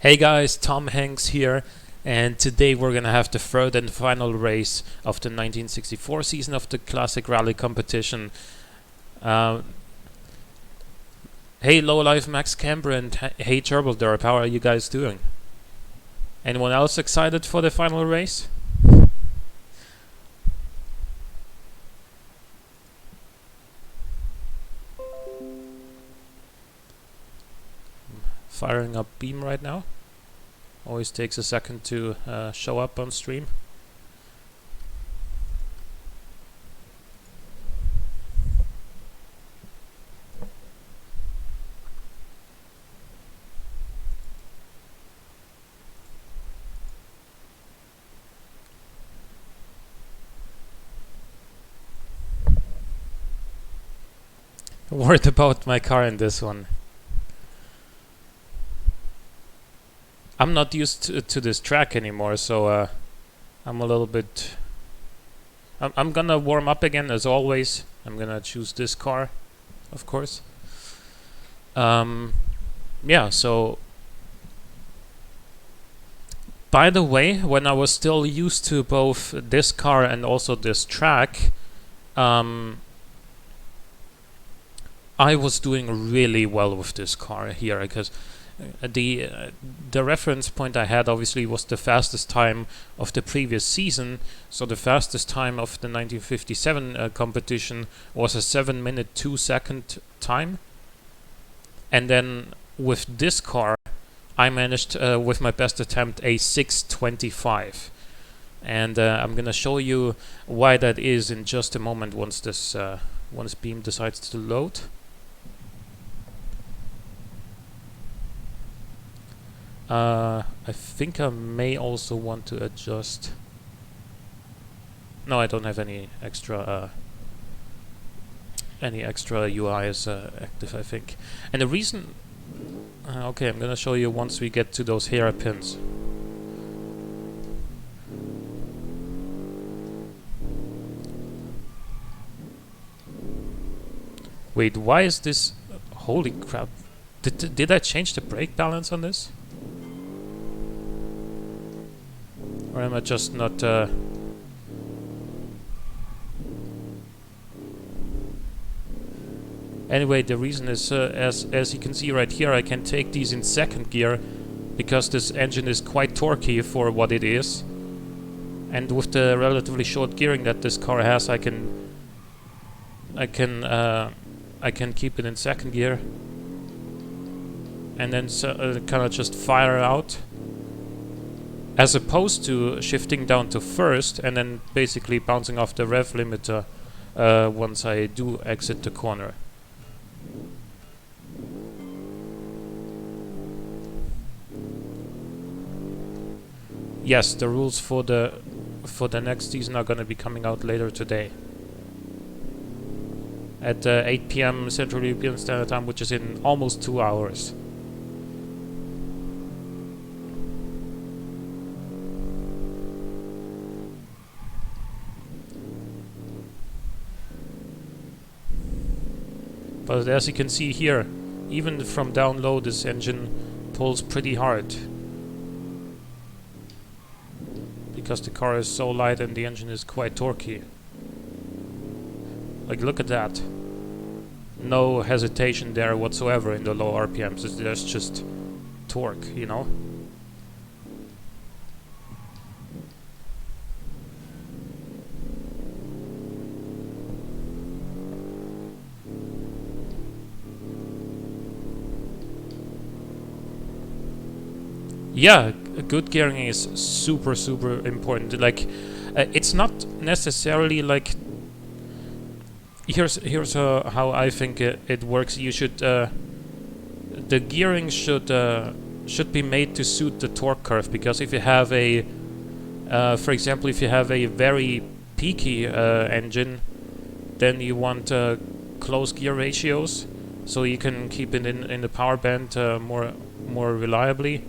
Hey guys, Tom Hanks here, and today we're gonna have the third and final race of the 1964 season of the Classic Rally competition. Uh, hey Lowlife Max Camber and hey Turbo Derp, how are you guys doing? Anyone else excited for the final race? Firing up beam right now. Always takes a second to show up on stream. Worried about my car in this one. I'm not used to this track anymore, so I'm a little bit... I'm gonna warm up again as always. I'm gonna choose this car, of course. Yeah, so... By the way, when I was still used to both this car and also this track, I was doing really well with this car here, because the reference point I had obviously was the fastest time of the previous season. So the fastest time of the 1957 competition was a 7-minute 2-second time, and then with this car I managed with my best attempt a 6:25, and I'm gonna show you why that is in just a moment once this once Beam decides to load. I think I may also want to adjust. No, I don't have any extra UIs active, I think. And the reason... okay, I'm gonna show you once we get to those hairpins. Wait, why is this... holy crap. Did I change the brake balance on this? Or am I just not... Anyway, the reason is, as you can see right here, I can take these in second gear because this engine is quite torquey for what it is. And with the relatively short gearing that this car has, I can keep it in second gear and then kind of just fire out, as opposed to shifting down to first and then basically bouncing off the rev limiter once I do exit the corner. Yes, the rules for the next season are going to be coming out later today at 8 p.m. Central European Standard Time, which is in almost 2 hours. But as you can see here, even from down low, this engine pulls pretty hard, because the car is so light and the engine is quite torquey. Like, look at that. No hesitation there whatsoever in the low RPMs. There's just torque, you know? Yeah, good gearing is super important. Like, it's not necessarily like... Here's how I think it works. You should... the gearing should be made to suit the torque curve, because if you have a... for example, if you have a very peaky engine, then you want close gear ratios, so you can keep it in the power band more reliably.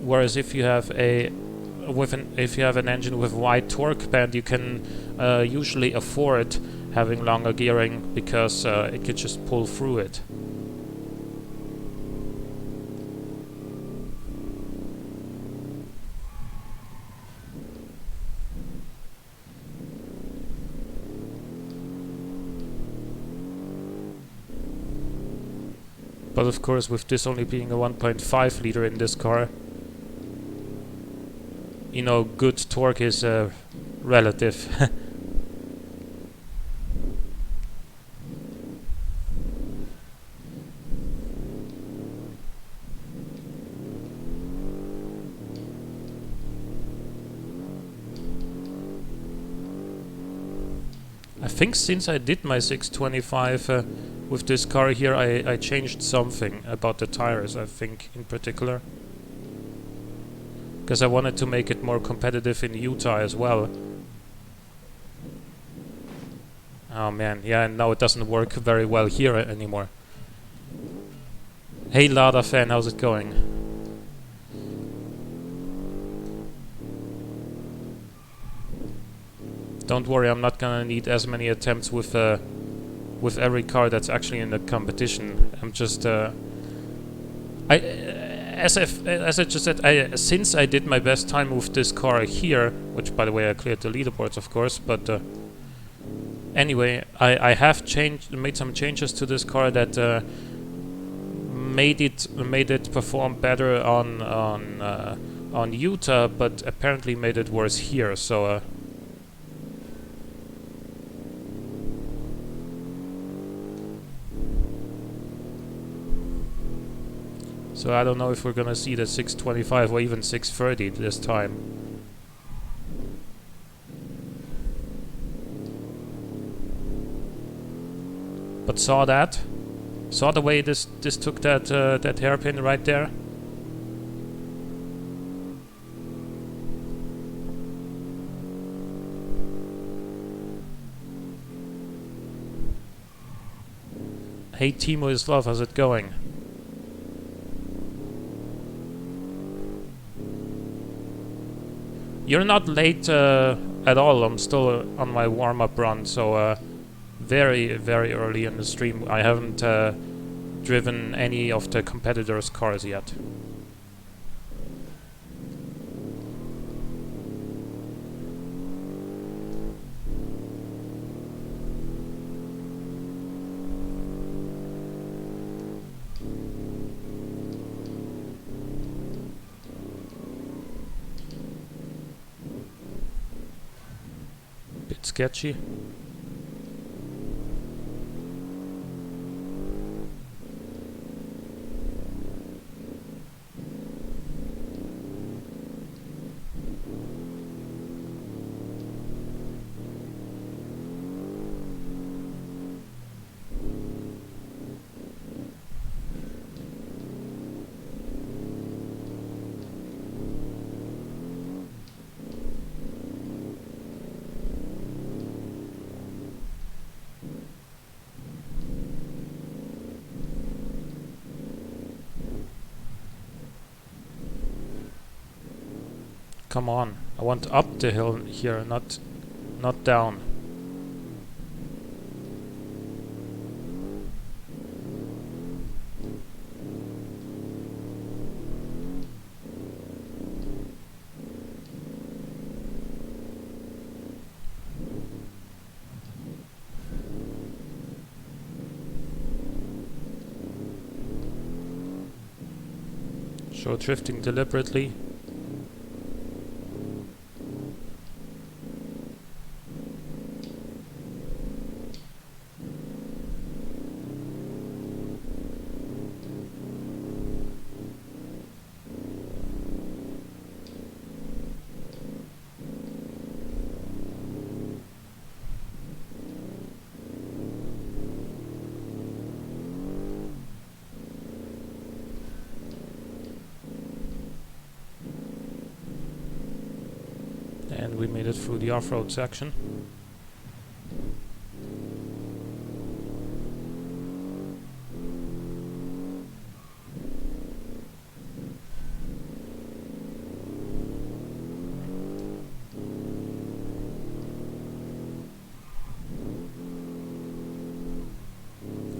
Whereas if you have if you have an engine with wide torque band, you can usually afford having longer gearing, because it could just pull through it. But of course, with this only being a 1.5 liter in this car, you know, good torque is relative. I think since I did my 625 with this car here, I changed something about the tires, I think, in particular. Because I wanted to make it more competitive in Utah as well. Oh man, yeah, and now it doesn't work very well here anymore. Hey Lada fan, how's it going? Don't worry, I'm not gonna need as many attempts with every car that's actually in the competition. I'm just as I just said, since I did my best time with this car here, which by the way I cleared the leaderboards, of course, but anyway, I have made some changes to this car that made it perform better on Utah, but apparently made it worse here. So. So I don't know if we're gonna see the 625 or even 630 this time. But saw the way this took that hairpin right there. Hey Timo is love, how's it going? You're not late at all. I'm still on my warm-up run, so very, very early in the stream. I haven't driven any of the competitors' cars yet. Bit sketchy. Come on, I want up the hill here, not down. So drifting deliberately. And we made it through the off-road section.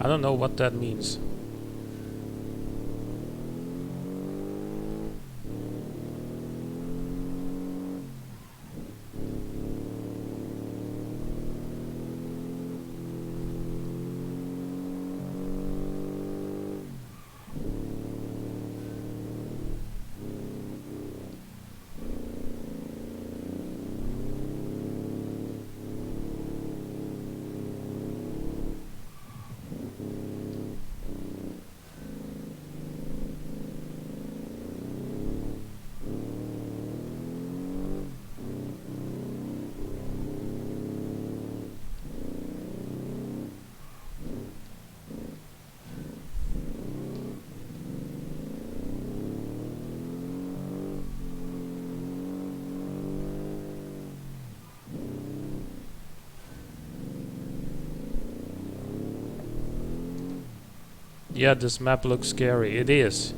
I don't know what that means. Yeah, this map looks scary. It is.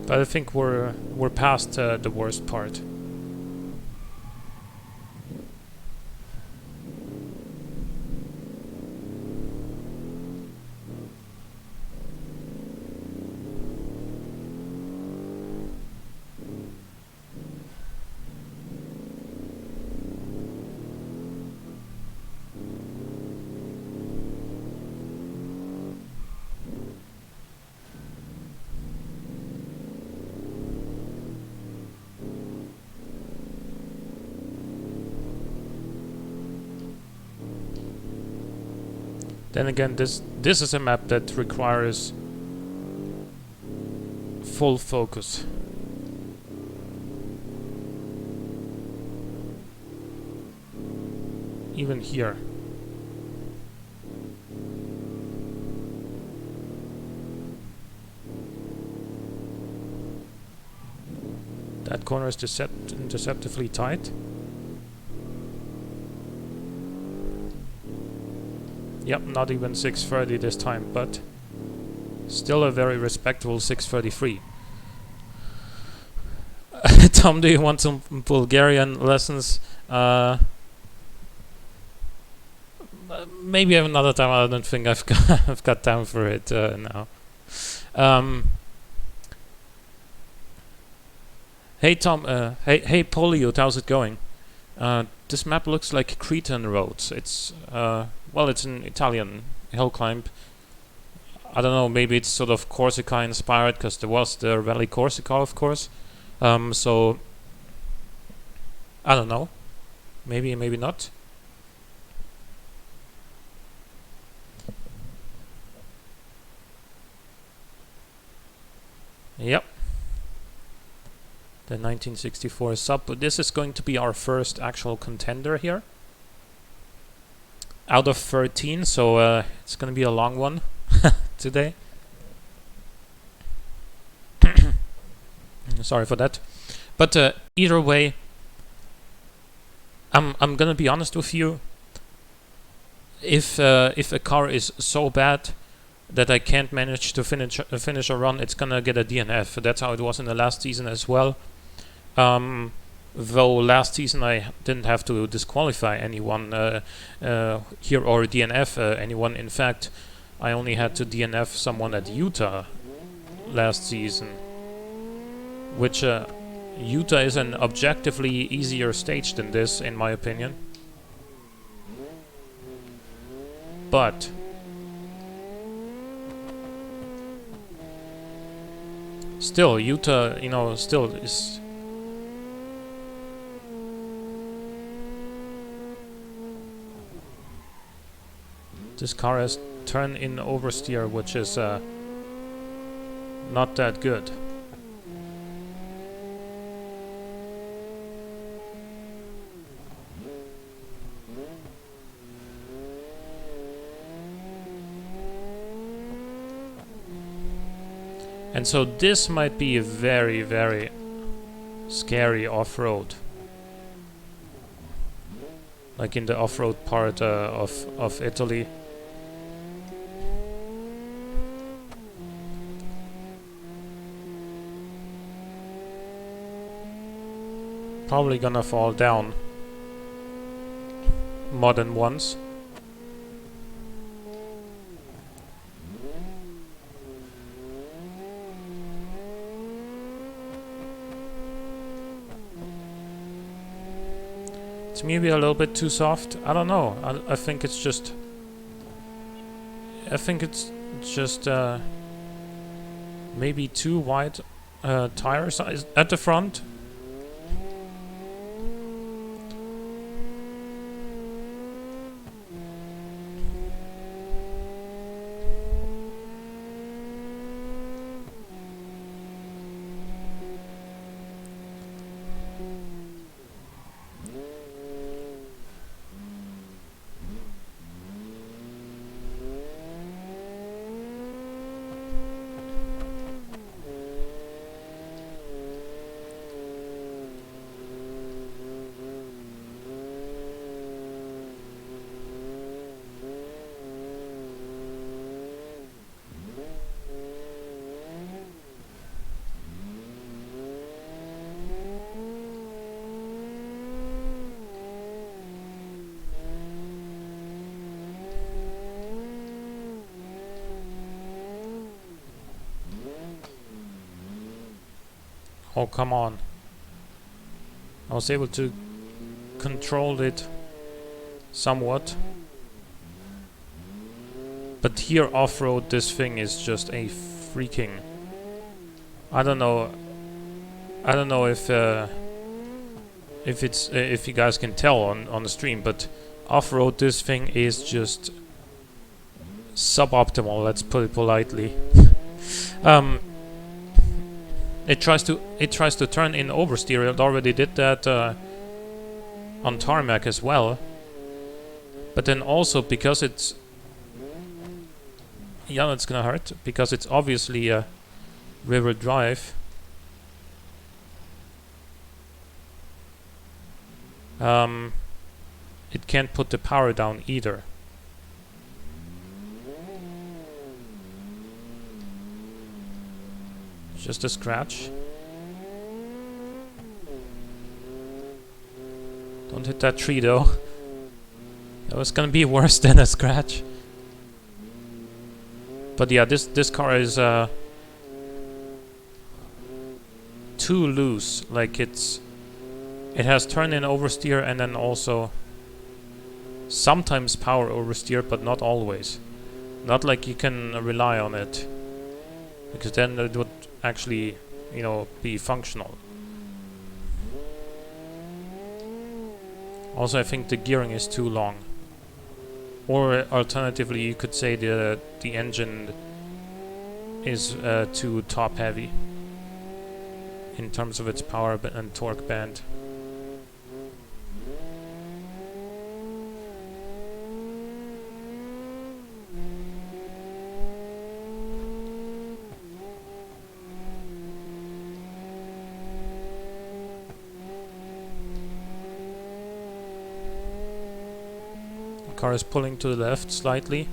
But I think we're past the worst part. Then again, this is a map that requires full focus. Even here. That corner is deceptively tight. Yep, not even 630 this time, but still a very respectable 633. Tom, do you want some Bulgarian lessons? Maybe another time. I don't think I've got time for it now. Hey Tom, hey Poliot, how's it going? This map looks like Cretan roads. It's well, it's an Italian hill climb. I don't know, maybe it's sort of Corsica inspired, because there was the Rally Corsica, of course. So I don't know. Maybe not. Yep. The 1964 sub. But this is going to be our first actual contender here. Out of 13, so it's going to be a long one today. Sorry for that. But either way, I'm going to be honest with you. If a car is so bad that I can't manage to finish a run, it's going to get a DNF. That's how it was in the last season as well. Though last season I didn't have to disqualify anyone here or DNF anyone. In fact, I only had to DNF someone at Utah last season, which Utah is an objectively easier stage than this, in my opinion. But still, Utah, you know, still is. This car has turn-in oversteer, which is not that good. And so this might be a very, very scary off-road. Like in the off-road part of Italy. Probably gonna fall down more than once. It's maybe a little bit too soft. I don't know. I think it's just. I think it's just maybe too wide tire size at the front. Oh, come on. I was able to control it somewhat. But here off-road, this thing is just a freaking... I don't know if you guys can tell on the stream, but off-road, this thing is just suboptimal, let's put it politely. It tries to turn in oversteer. It already did that on tarmac as well. But then also because it's that's gonna hurt because it's obviously a river drive. It can't put the power down either. Just a scratch. Don't hit that tree though. That was gonna be worse than a scratch. But yeah, this car is too loose. Like it has turn in oversteer and then also sometimes power oversteer, but not always. Not like you can rely on it, because then it would actually, you know, be functional. Also, I think the gearing is too long. Or alternatively, you could say the engine is too top heavy in terms of its power and torque band. Car is pulling to the left slightly.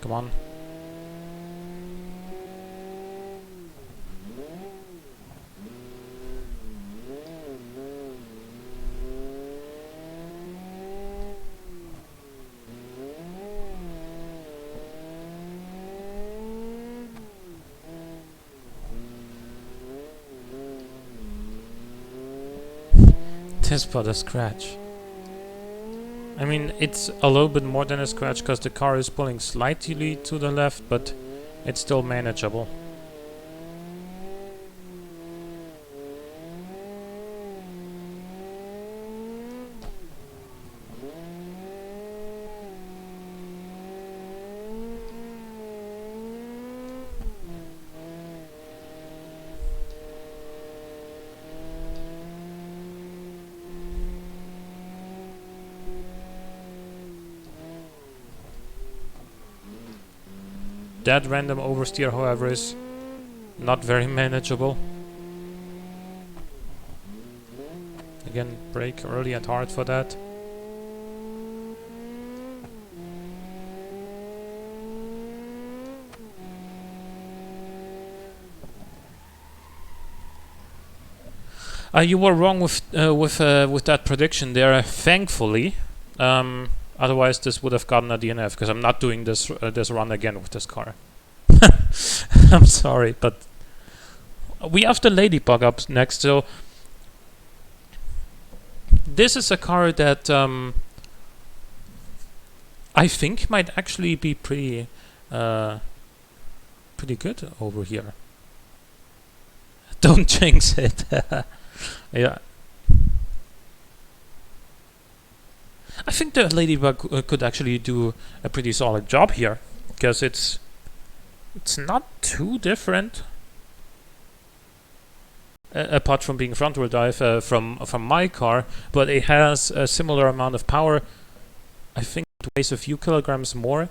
Come on. This but a scratch. I mean, it's a little bit more than a scratch because the car is pulling slightly to the left, but it's still manageable. That random oversteer, however, is not very manageable. Again, brake early and hard for that. You were wrong with that prediction there, thankfully. Otherwise, this would have gotten a DNF, because I'm not doing this run again with this car. I'm sorry, but we have the Ladybug up next. So this is a car that I think might actually be pretty pretty good over here. Don't jinx it. Yeah. I think the Ladybug could actually do a pretty solid job here, because it's not too different. Apart from being front-wheel drive from my car, but it has a similar amount of power. I think it weighs a few kilograms more,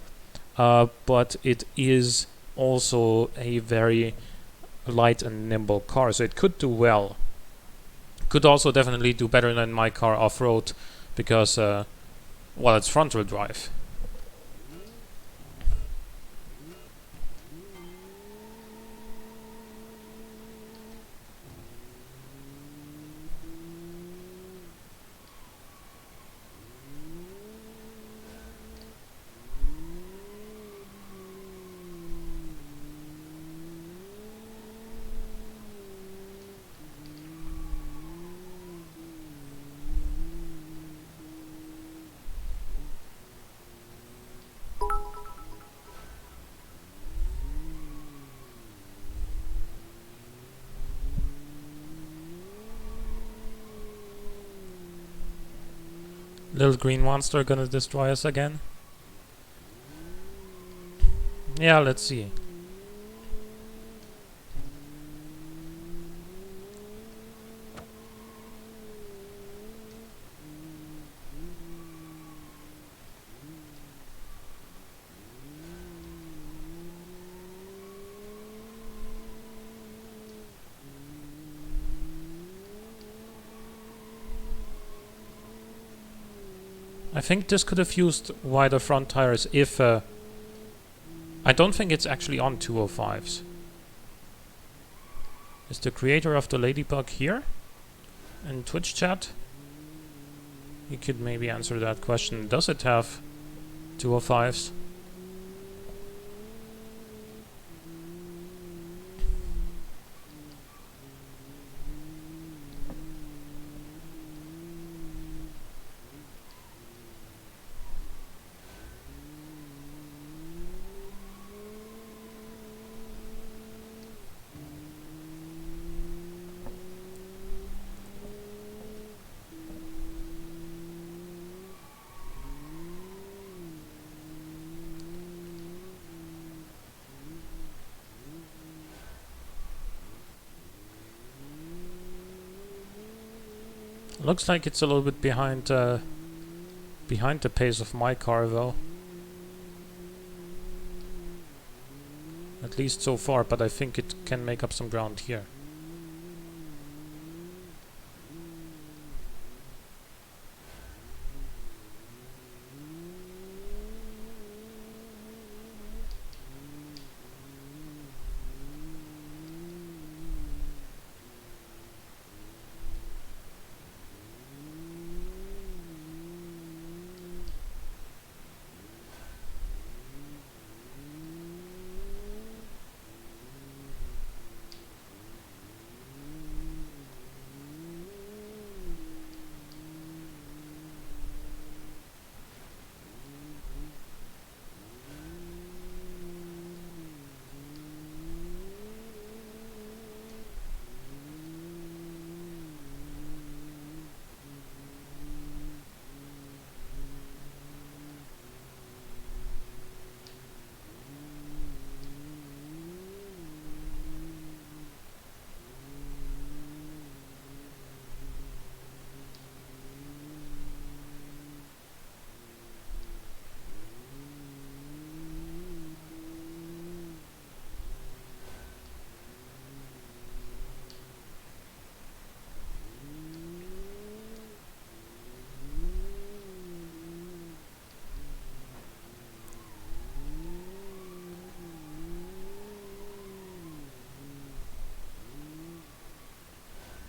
but it is also a very light and nimble car, so it could do well. Could also definitely do better than my car off-road, because well, it's front-wheel drive. Little green monster gonna destroy us again? Yeah, let's see. I think this could have used wider front tires if... I don't think it's actually on 205s. Is the creator of the Ladybug here? In Twitch chat? You could maybe answer that question. Does it have 205s? Looks like it's a little bit behind the pace of my car, though. At least so far, but I think it can make up some ground here.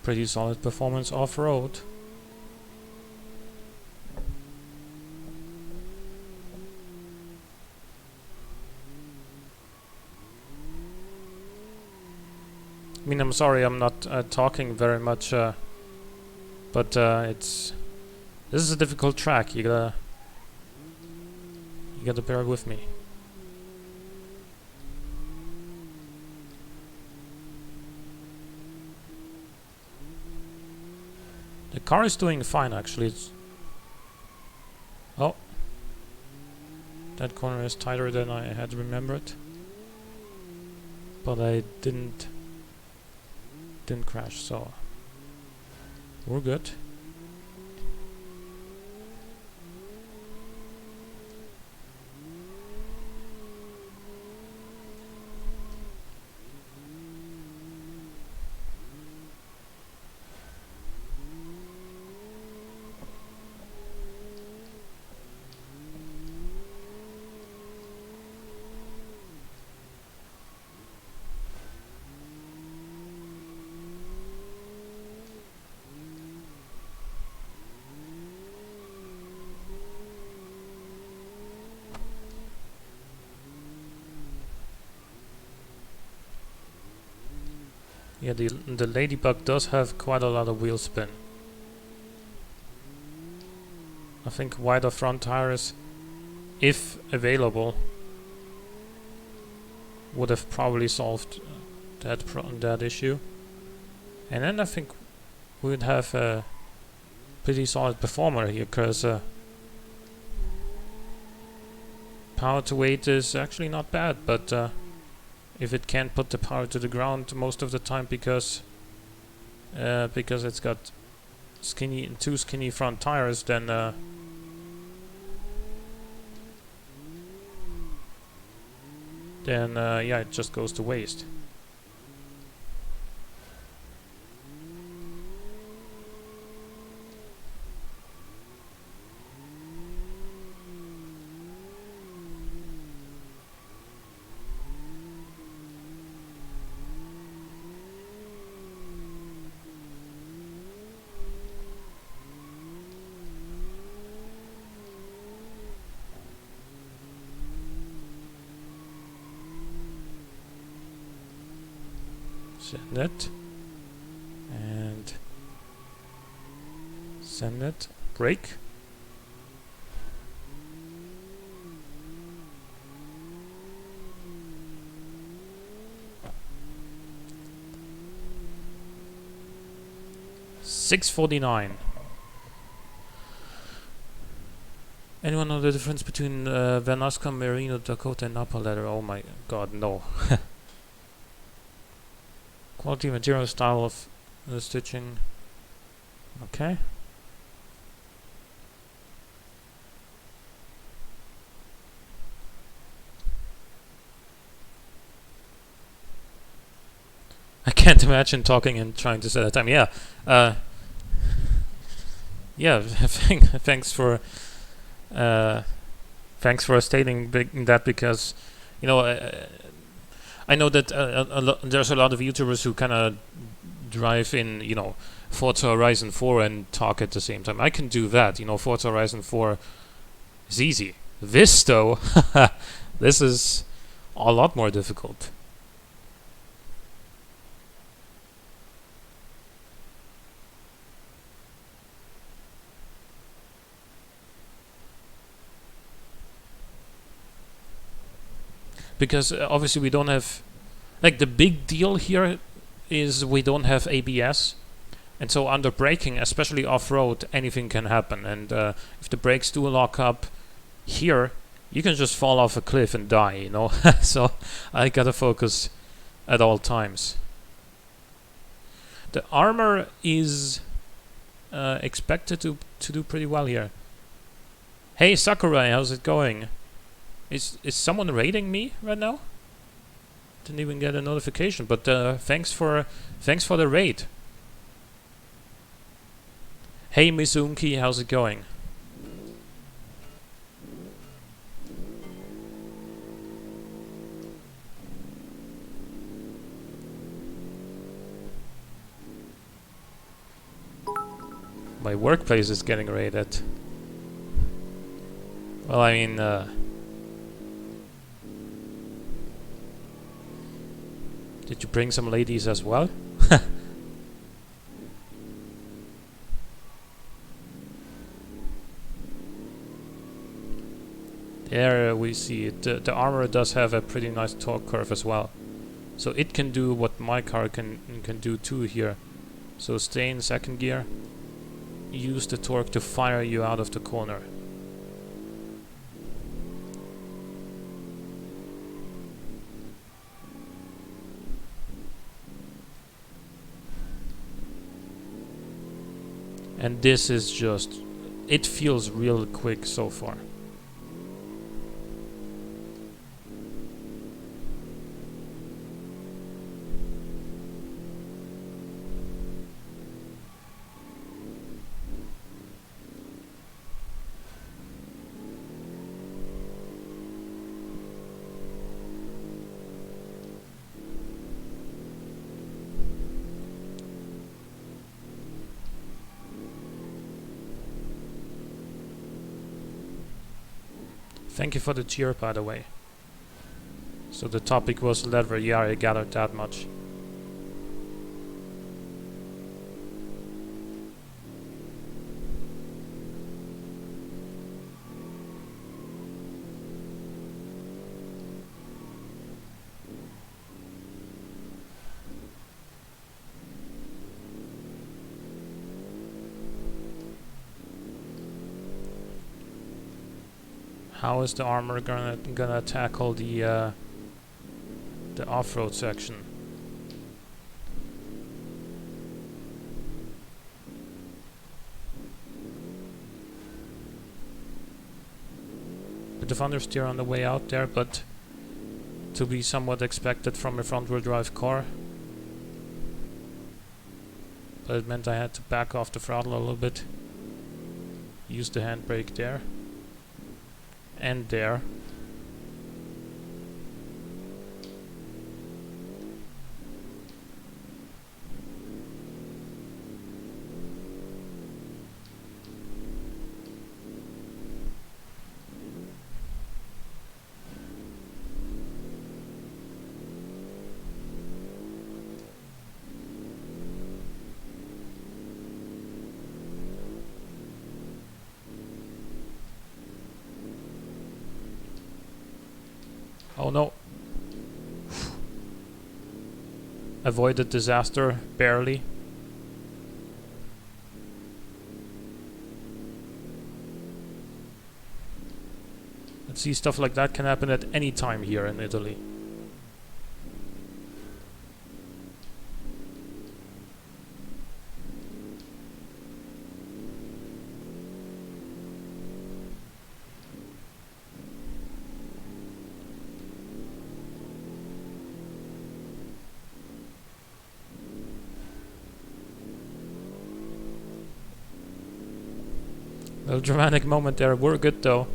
Pretty solid performance off-road. I mean, I'm sorry I'm not talking very much, but this is a difficult track. You gotta You gotta bear with me. The car is doing fine actually. Oh. That corner is tighter than I had remembered. But I didn't crash, so we're good. Yeah, the Ladybug does have quite a lot of wheel spin. I think wider front tires, if available, would have probably solved that issue. And then I think we would have a pretty solid performer here, because power to weight is actually not bad, but if it can't put the power to the ground most of the time because it's got too skinny front tires, then yeah, it just goes to waste. Send it. And send it. Brake. $6.49. Anyone know the difference between Van Ascom, Merino, Dakota, and Napa leather? Oh my god, no. Quality, material, style of the stitching. Okay. I can't imagine talking and trying to set a time. Yeah. Yeah. Thanks for stating that, because you know. I know that there's a lot of YouTubers who kind of drive in, you know, Forza Horizon 4 and talk at the same time. I can do that, you know. Forza Horizon 4 is easy. This, though, this is a lot more difficult. Because obviously we don't have, like, the big deal here is we don't have ABS, and so under braking, especially off-road, anything can happen. And if the brakes do lock up here, you can just fall off a cliff and die, you know. So I gotta focus at all times. The armor is expected to do pretty well here. Hey Sakurai, how's it going? Is someone raiding me right now? Didn't even get a notification, but thanks for the raid. Hey Mizunki, how's it going? My workplace is getting raided. Well, I mean, did you bring some ladies as well? Here we see it. The armor does have a pretty nice torque curve as well. So it can do what my car can do too here. So stay in second gear. Use the torque to fire you out of the corner. And this is just... it feels real quick so far. Thank you for the cheer, by the way. So the topic was leather. Yeah, I gathered that much. How is the armor gonna tackle the off-road section? Bit of understeer on the way out there, but to be somewhat expected from a front-wheel drive car. But it meant I had to back off the throttle a little bit. Use the handbrake there. And there. Oh no. Avoided disaster, barely. Let's see, stuff like that can happen at any time here in Italy. Little dramatic moment there. We're good though.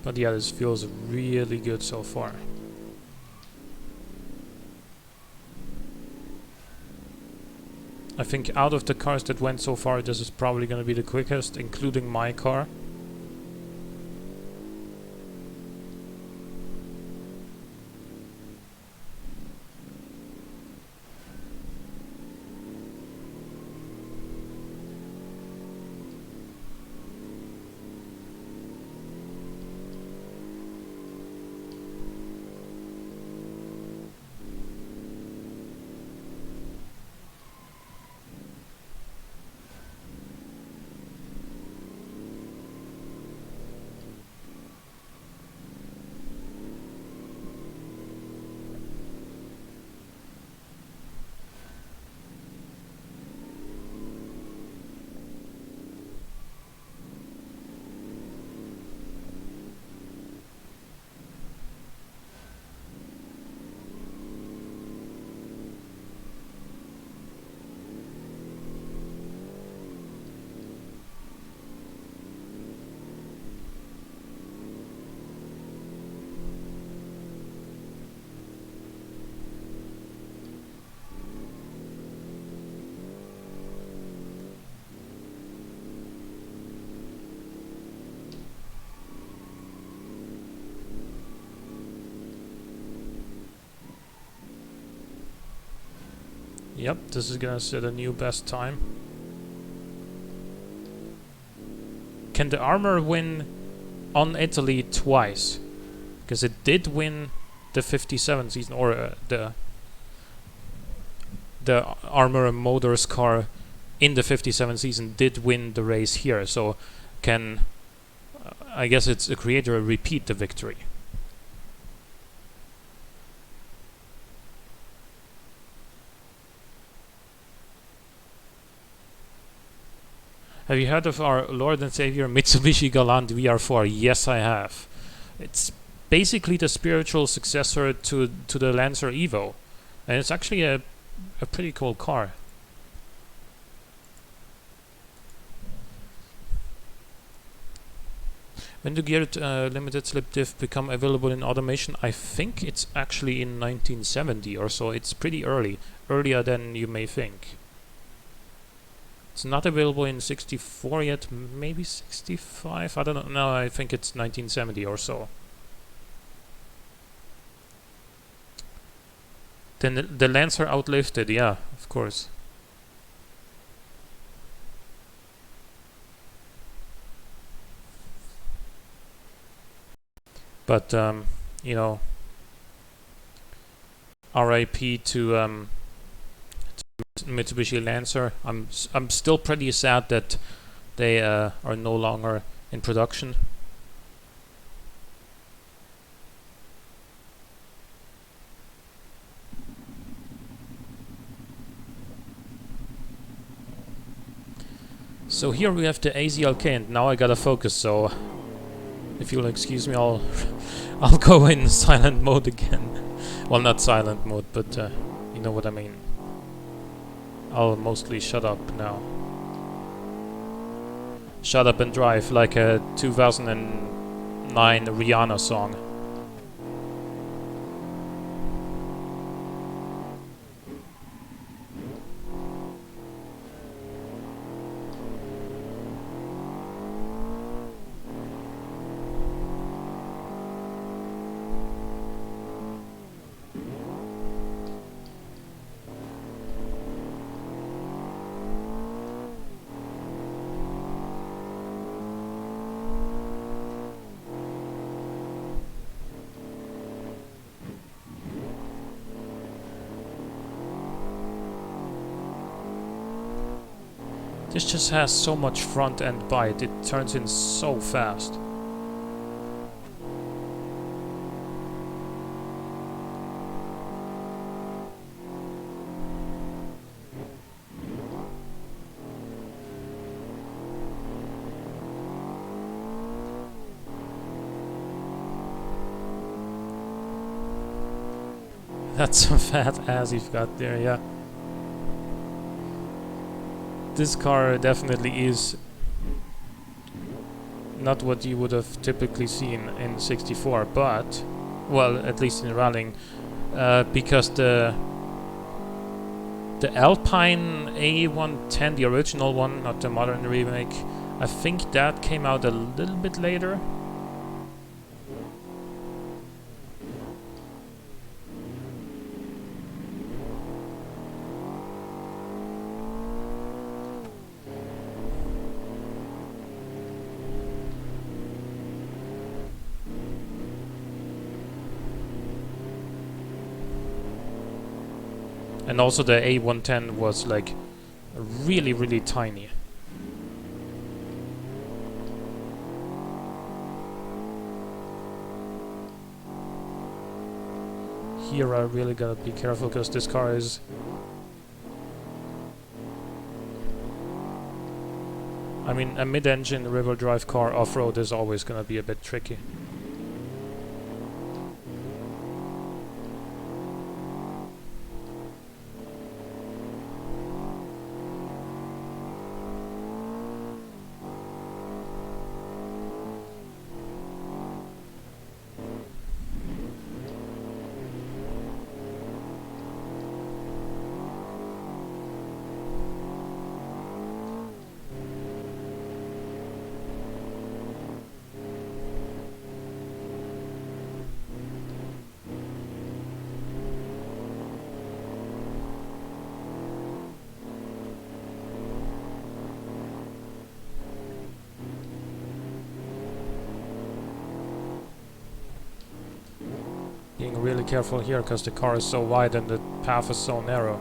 But yeah, this feels really good so far. I think out of the cars that went so far, this is probably going to be the quickest, including my car. Yep, this is gonna set a new best time. Can the armor win on Italy twice? Because it did win the 57 season, or the Armor and Motors car in the 57 season did win the race here. So can I guess it's a creator repeat the victory? Have you heard of our Lord and Savior Mitsubishi Galant VR4? Yes, I have. It's basically the spiritual successor to the Lancer Evo, and it's actually a pretty cool car. When do geared limited slip diff become available in automation? I think it's actually in 1970 or so. It's pretty early, earlier than you may think. It's not available in 64 yet, maybe 65, I don't know. No, I think it's 1970 or so. Then the Lancer outlived it, yeah, of course. But you know, R.I.P. to Mitsubishi Lancer. I'm still pretty sad that they are no longer in production. So here we have the AZLK, and now I gotta focus. So if you'll excuse me, I'll go in silent mode again. Well, not silent mode, but you know what I mean. I'll mostly shut up now. Shut up and drive, like a 2009 Rihanna song. This just has so much front end bite, it turns in so fast. That's some fat ass you've got there, yeah. This car definitely is not what you would have typically seen in 64, but, well, at least in rallying, because the Alpine A110, the original one, not the modern remake, I think that came out a little bit later. And also the A110 was like really, really tiny. Here I really gotta be careful because this car is... I mean, a mid-engine river drive car off-road is always gonna be a bit tricky. being really careful here because the car is so wide and the path is so narrow.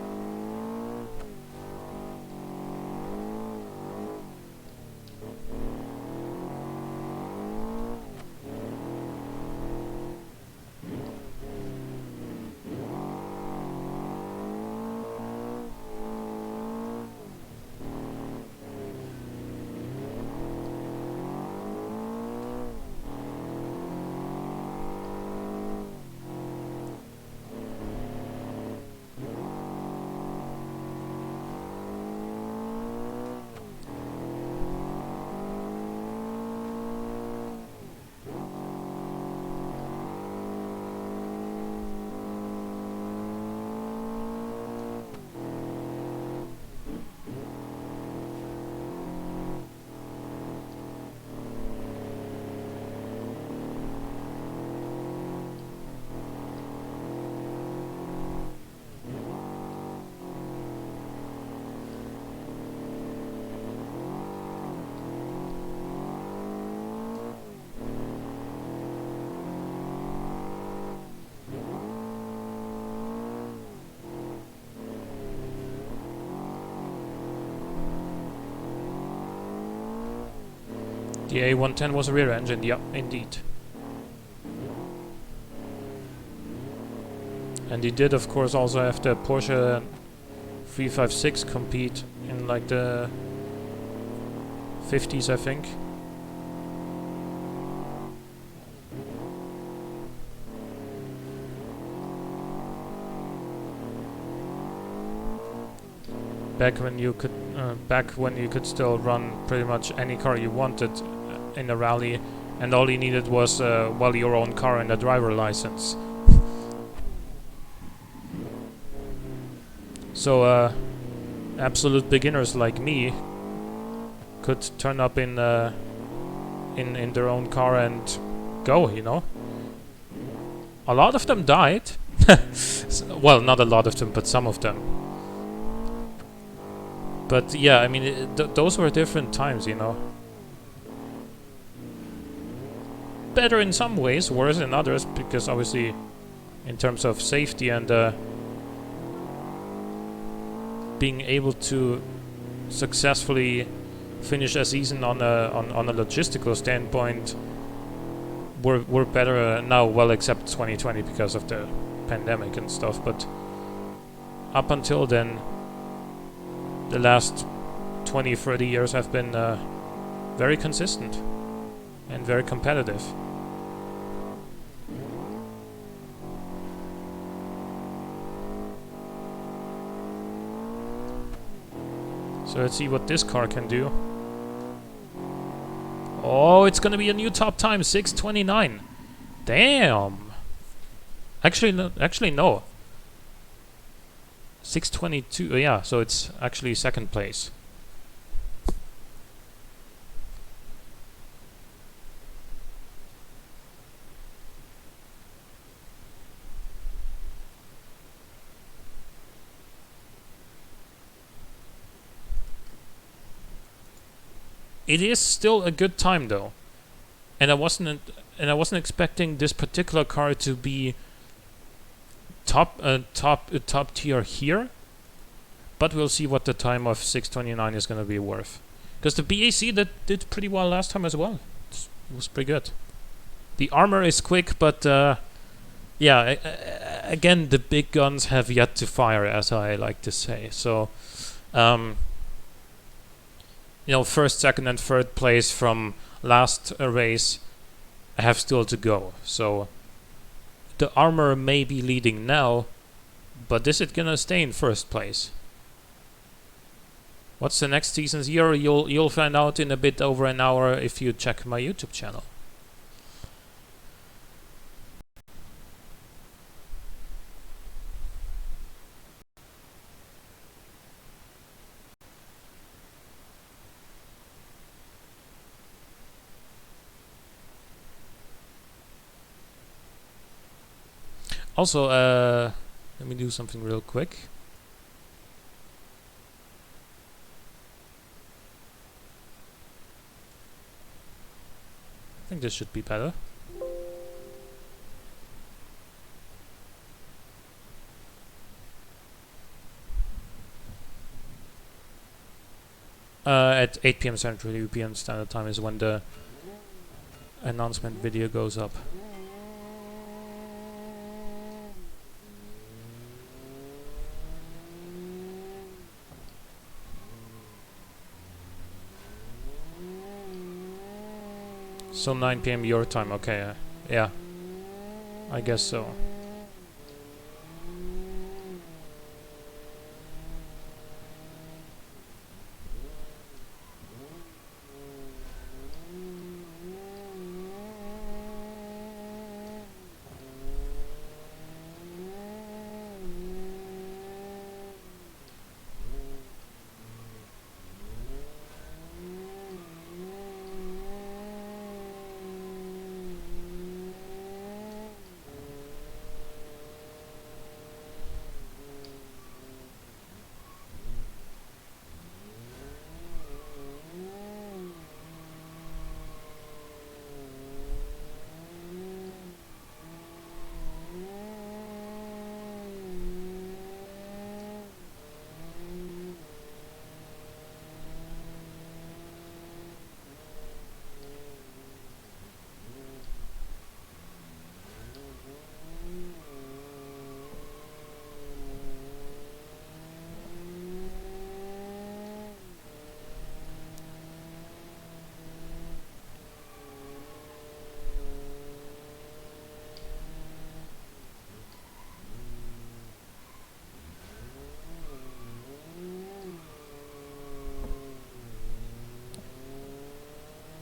The A110 was a rear engine, yeah, indeed. And he did, of course, also have the Porsche 356 compete in like the 50s, I think. Back when you could still run pretty much any car you wanted in a rally, and all you needed was well, your own car and a driver license. So absolute beginners like me could turn up in their own car and go, you know. A lot of them died. Well, not a lot of them, but some of them. But yeah, I mean, those were different times, you know. Better in some ways, worse in others, because obviously, in terms of safety and being able to successfully finish a season on a logistical standpoint, we're better now. Well, except 2020 because of the pandemic and stuff. But up until then, the last 20-30 years have been very consistent and very competitive. So let's see what this car can do. Oh, it's gonna be a new top time, 6:29. Damn. Actually, no. 6:22. Yeah, so it's actually second place. It is still a good time though, and I wasn't expecting this particular car to be top tier here, but we'll see what the time of 6:29 is going to be worth. Because the BAC did pretty well last time as well. It was pretty good. The armor is quick, but yeah, again, the big guns have yet to fire, as I like to say. So. You know, first, second, and third place from last race have still to go. So the armor may be leading now, but is it gonna stay in first place? What's the next season's year? You'll find out in a bit over an hour if you check my YouTube channel. Also, let me do something real quick. I think this should be better. At 8 p.m. Central European Standard Time is when the announcement video goes up. So 9 p.m. your time, okay, yeah, I guess so.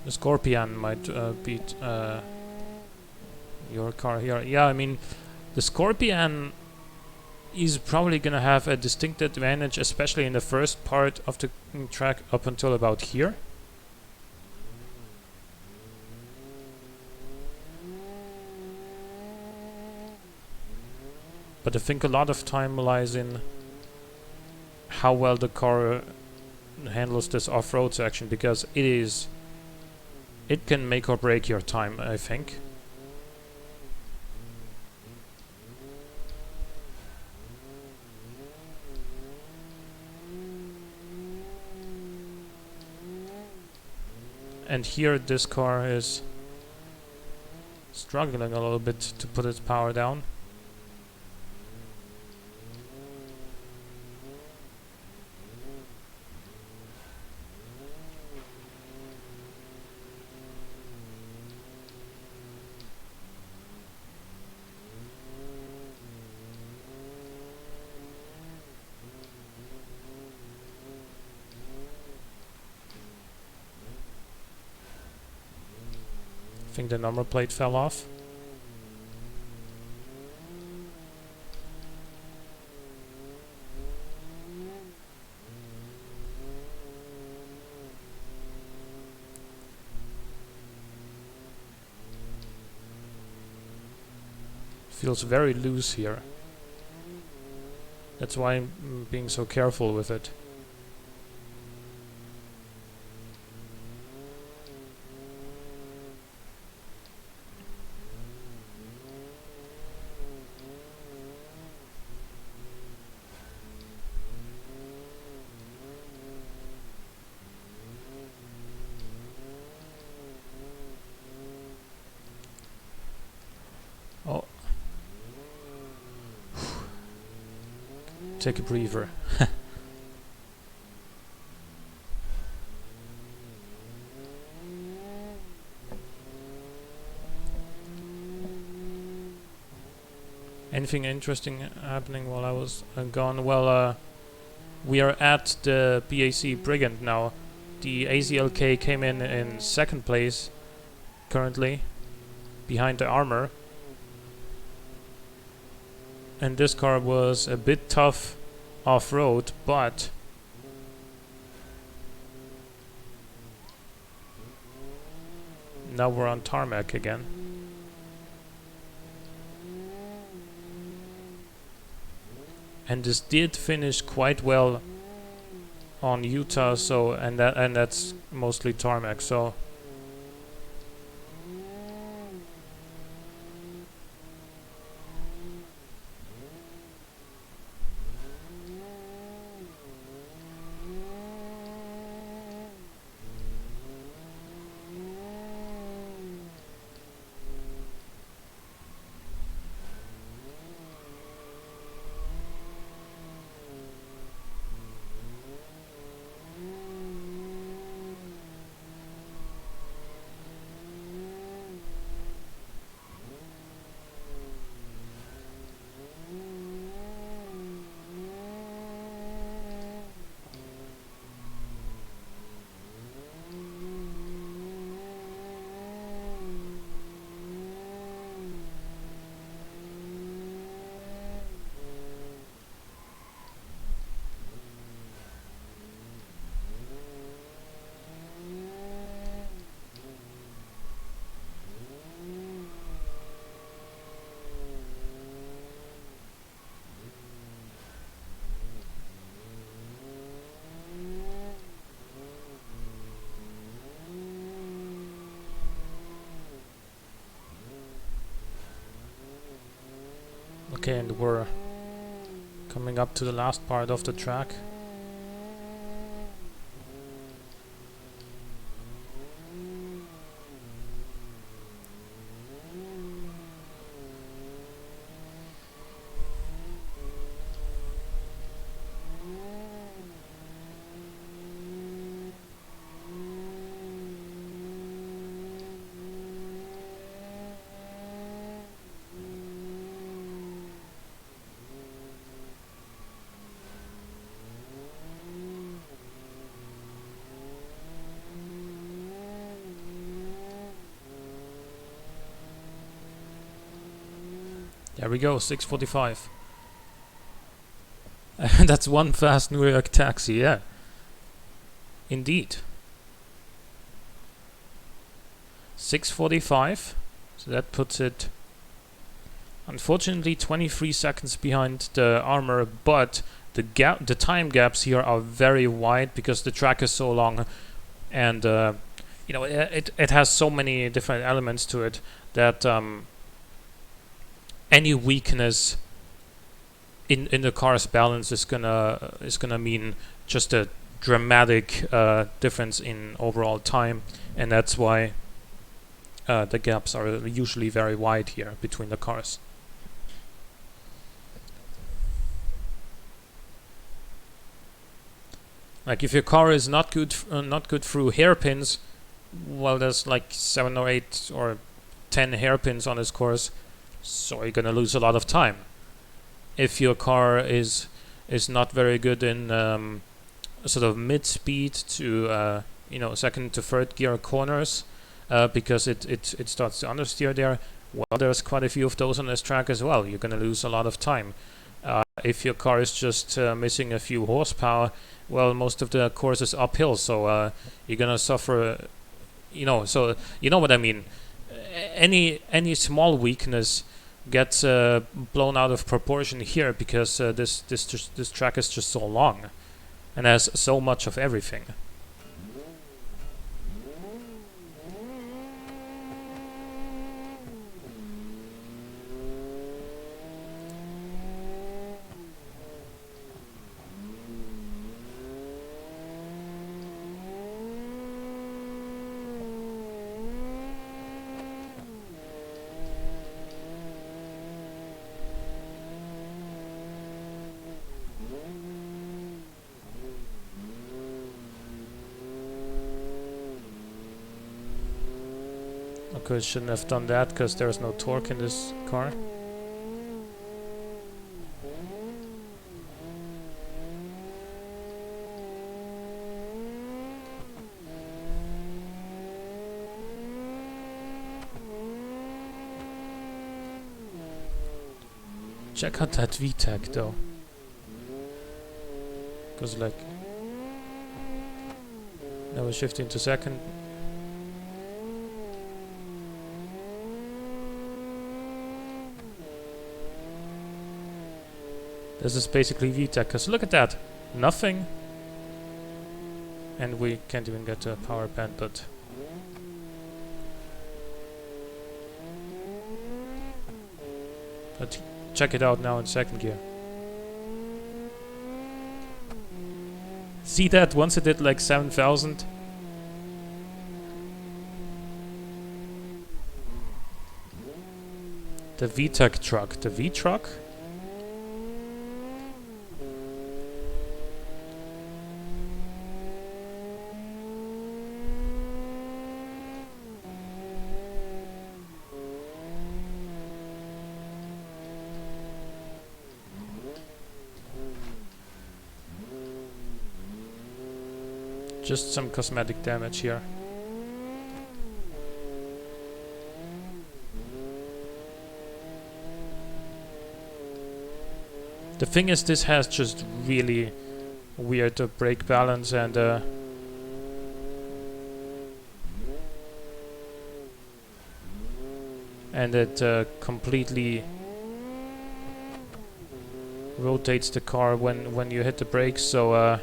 The Scorpion might beat your car here. Yeah, I mean, the Scorpion is probably gonna have a distinct advantage, especially in the first part of the track up until about here. But I think a lot of time lies in how well the car handles this off-road section, because it can make or break your time, I think. And here this car is struggling a little bit to put its power down. I think the number plate fell off. Feels very loose here. That's why I'm being so careful with it. Oh. Take a breather. Anything interesting happening while I was gone? Well, we are at the BAC Brigand now. The AZLK came in second place currently, behind the Armor. And this car was a bit tough off-road, but now we're on tarmac again. And this did finish quite well on Utah, so and that's mostly tarmac, so Okay, and we're coming up to the last part of the track. There we go, 6:45. That's one fast New York taxi, yeah. Indeed. 6:45. So that puts it, unfortunately, 23 seconds behind the Armor, but the time gaps here are very wide because the track is so long, and you know, it has so many different elements to it that any weakness in the car's balance is gonna mean just a dramatic difference in overall time, and that's why the gaps are usually very wide here between the cars. Like if your car is not good through hairpins, well, there's like 7 or 8 or 10 hairpins on this course, so you're gonna lose a lot of time. If your car is not very good in sort of mid-speed to you know, second to third gear corners, because it starts to understeer there, well, there's quite a few of those on this track as well. You're gonna lose a lot of time. If your car is just missing a few horsepower, well, most of the course is uphill, so you're gonna suffer. You know, so you know what I mean. Any small weakness gets blown out of proportion here because this track is just so long and has so much of everything. Okay, shouldn't have done that because there's no torque in this car. Check out that VTEC though. Because like, now we're shifting to second. This is basically VTEC, because look at that, nothing. And we can't even get to a power pad, but check it out now in second gear. See that? Once it did like 7,000. The VTEC truck. The V-truck? Just some cosmetic damage here. The thing is, this has just really weird brake balance, and it completely rotates the car when you hit the brakes, so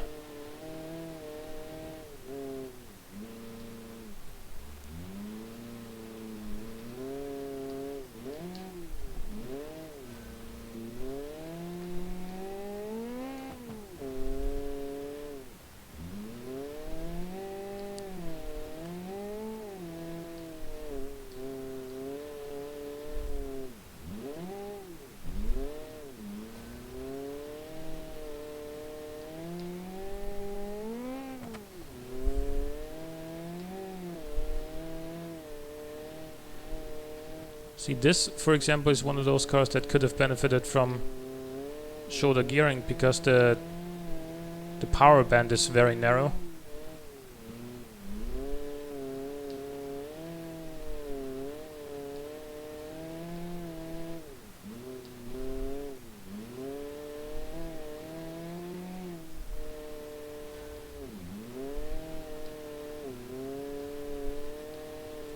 See, this, for example, is one of those cars that could have benefited from shoulder gearing because the power band is very narrow.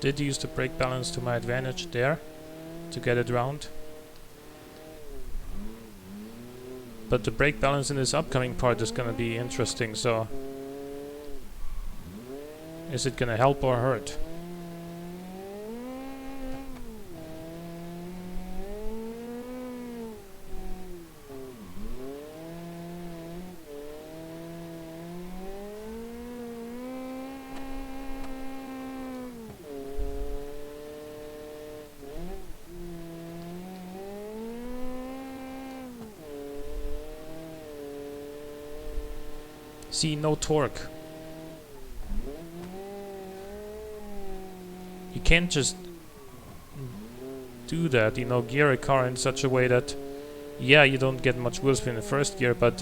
Did use the brake balance to my advantage there to get it round. But the brake balance in this upcoming part is gonna be interesting, so is it gonna help or hurt? See, no torque. You can't just do that, you know, gear a car in such a way that, yeah, you don't get much wheel spin in the first gear, but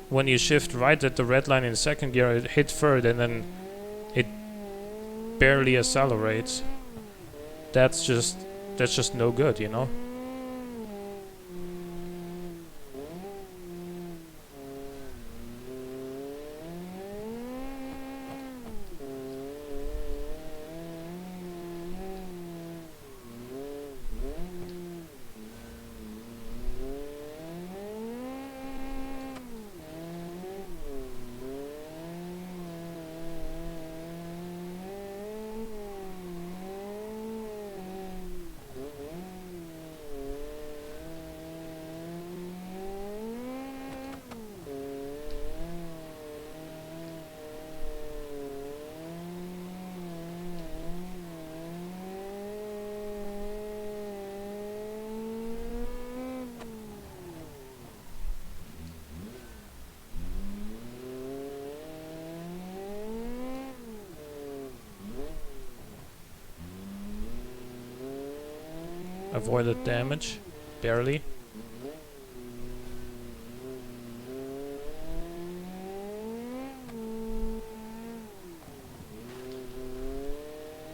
when you shift right at the red line in second gear, it hit third and then it barely accelerates. That's just no good, you know? Avoided damage, barely.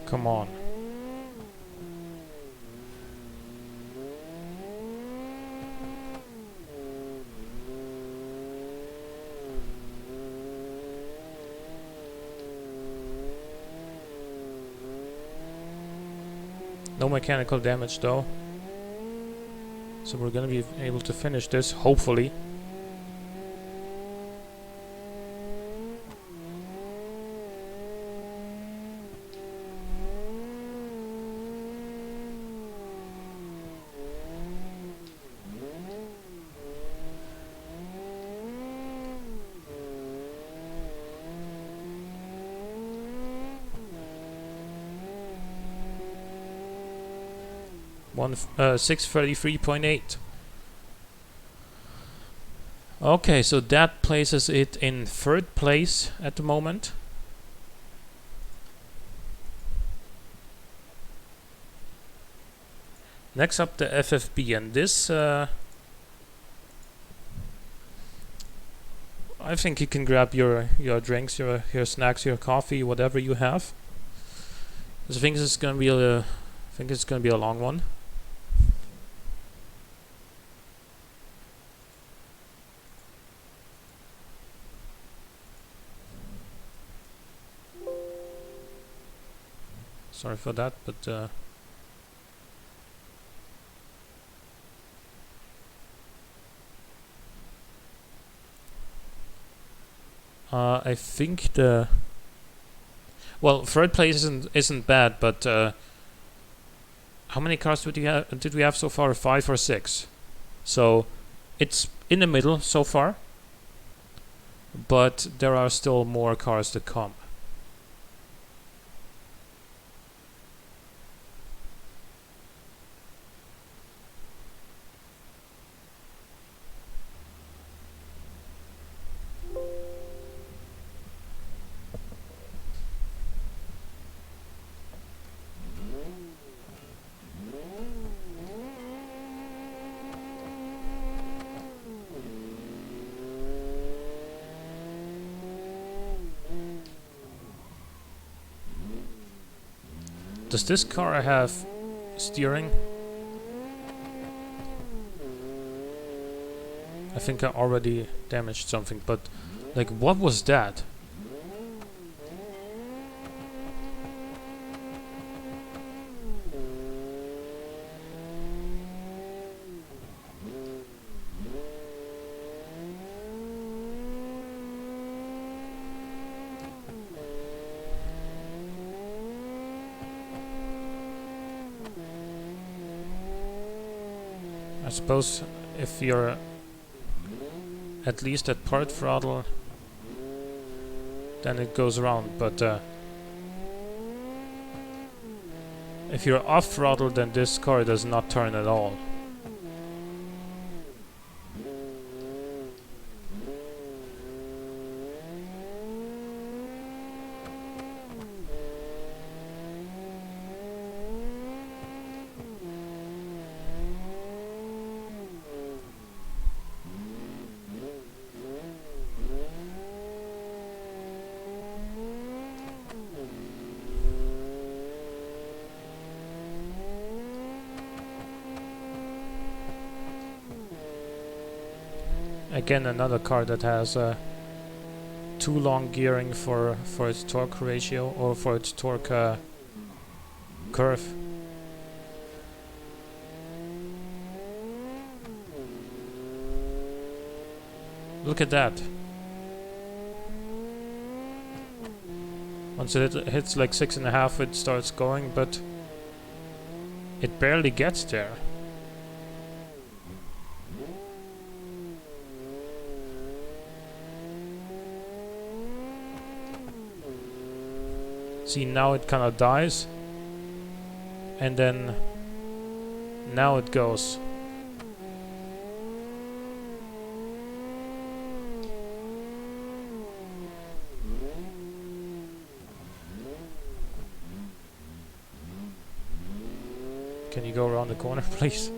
Come on. No mechanical damage though. So we're gonna be able to finish this, hopefully. One 633.8. Okay, so that places it in third place at the moment. Next up, the FFB, and this I think you can grab your drinks, your snacks, your coffee, whatever you have. I think this is gonna be a long one. Sorry for that, but I think third place isn't bad, but how many cars did we have so far? 5 or 6. So it's in the middle so far, but there are still more cars to come. Does this car have steering? I think I already damaged something, but like, what was that? I suppose if you're at least at part throttle, then it goes around, but if you're off throttle, then this car does not turn at all. Again, another car that has too long gearing for its torque ratio, or for its torque curve. Look at that. Once it hits like 6.5, it starts going, but it barely gets there. See, now it kind of dies, and then now it goes. Can you go around the corner, please?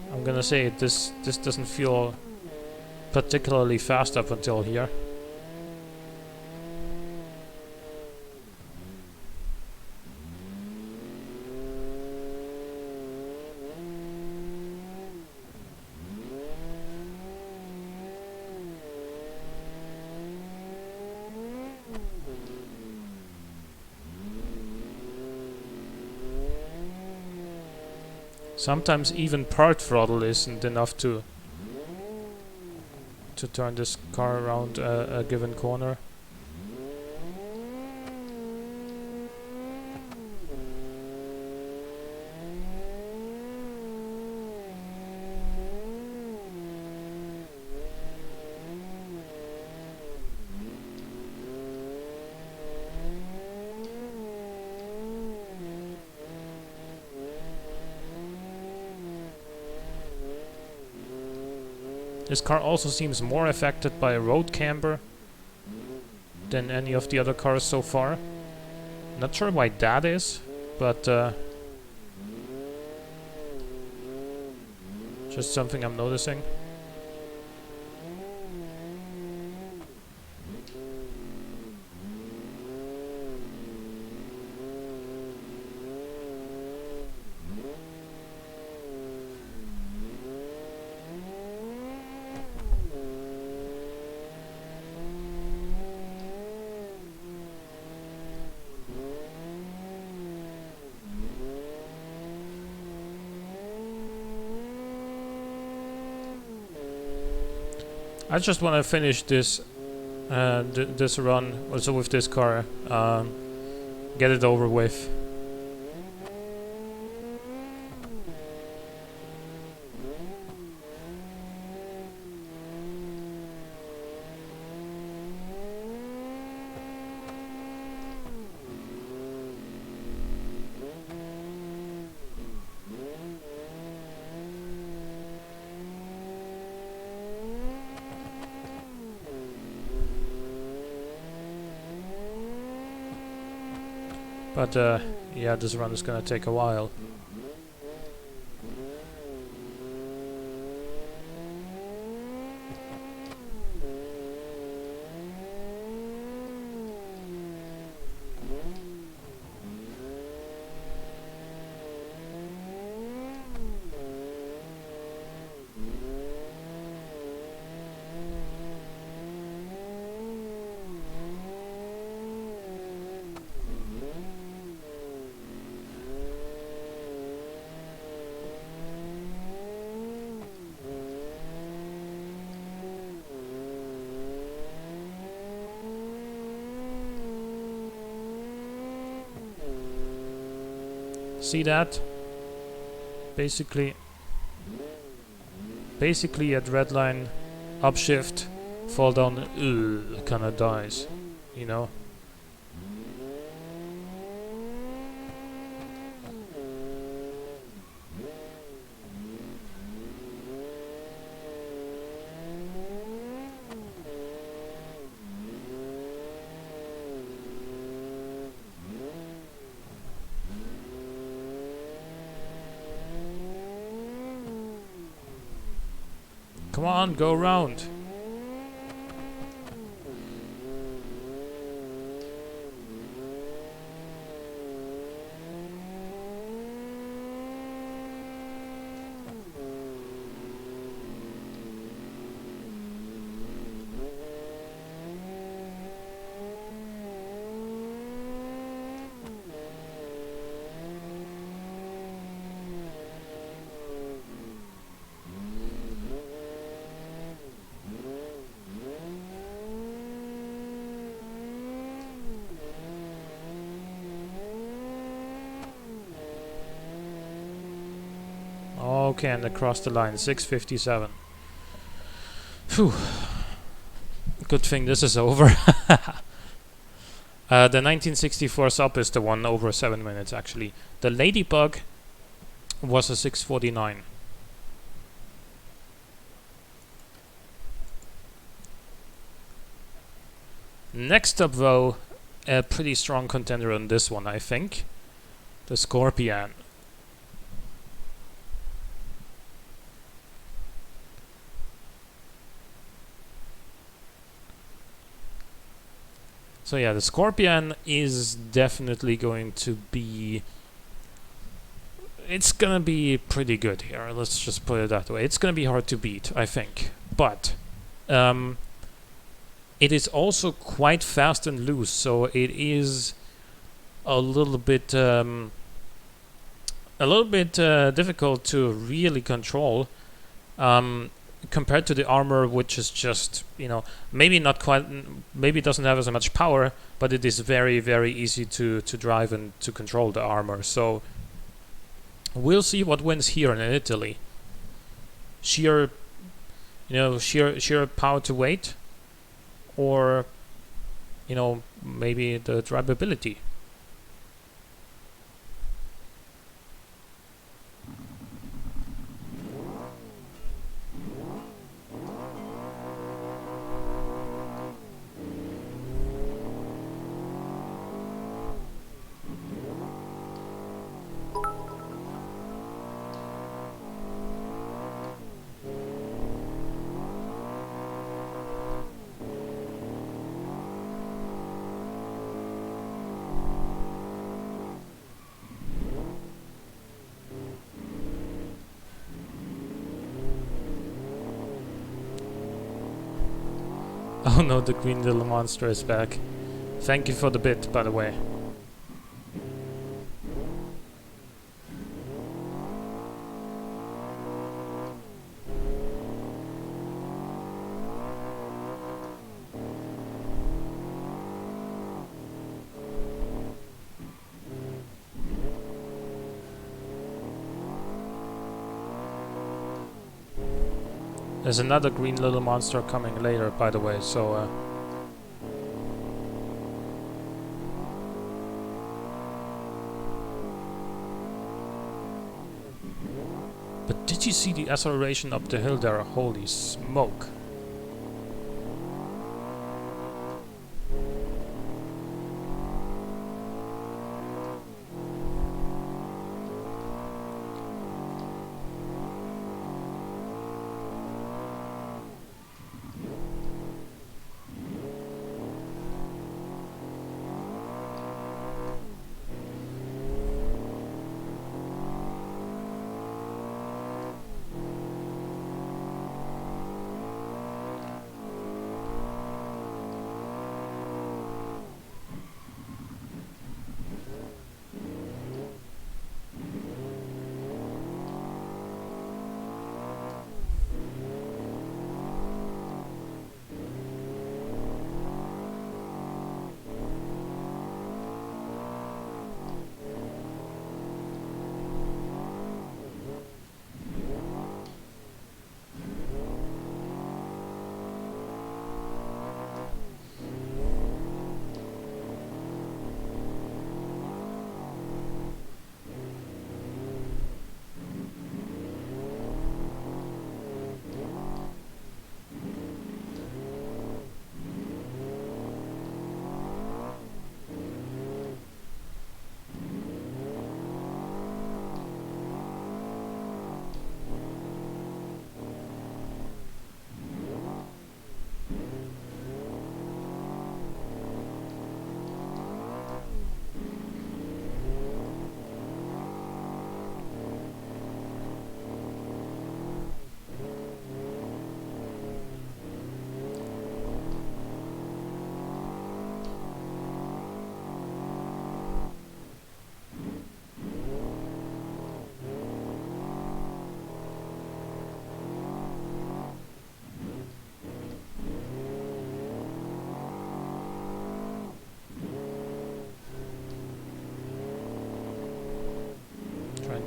I'm gonna say this doesn't feel particularly fast up until here. Sometimes even part throttle isn't enough to turn this car around a given corner. This car also seems more affected by road camber than any of the other cars so far. Not sure why that is, but just something I'm noticing. I just want to finish this this run also with this car, get it over with. But yeah, this run is gonna take a while. See that? Basically at redline, upshift, fall down, kinda dies, you know? Come on, go around. Okay, and across the line, 6:57. Phew. Good thing this is over. The 1964 sub is the one over 7 minutes, actually. The Ladybug was a 6:49. Next up, though, a pretty strong contender on this one, I think. The Scorpion. So yeah, the Scorpion is definitely going to be... It's gonna be pretty good here, let's just put it that way. It's gonna be hard to beat, I think. But it is also quite fast and loose, so it is a little bit difficult to really control. Compared to the armor, which is just, you know, maybe not quite, maybe it doesn't have as much power, but it is very, very easy to drive and to control the armor. So we'll see what wins here in Italy. Sheer power to weight, or, you know, maybe the drivability. Oh no, the green little monster is back. Thank you for the bit, by the way. There's another green little monster coming later, by the way, so... But did you see the acceleration up the hill there? Holy smoke.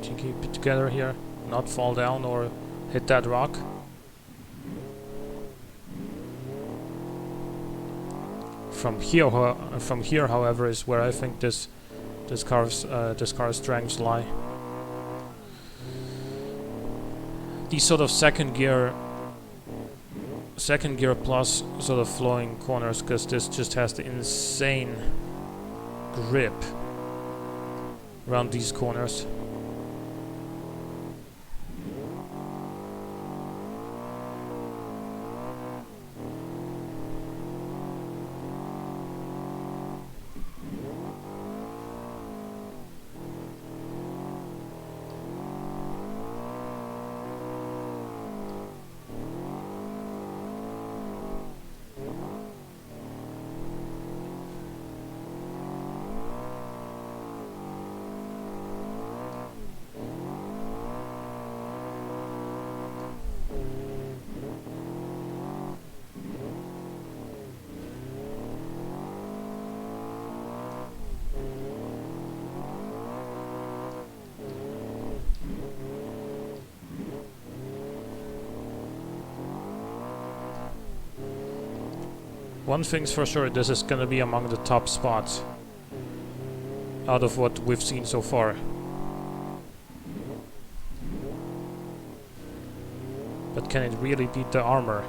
to keep it together here, not fall down or hit that rock. From here, however, is where I think this car's strengths lie. These sort of second gear plus sort of flowing corners, because this just has the insane grip around these corners. One thing's for sure, this is gonna be among the top spots out of what we've seen so far. But can it really beat the armor?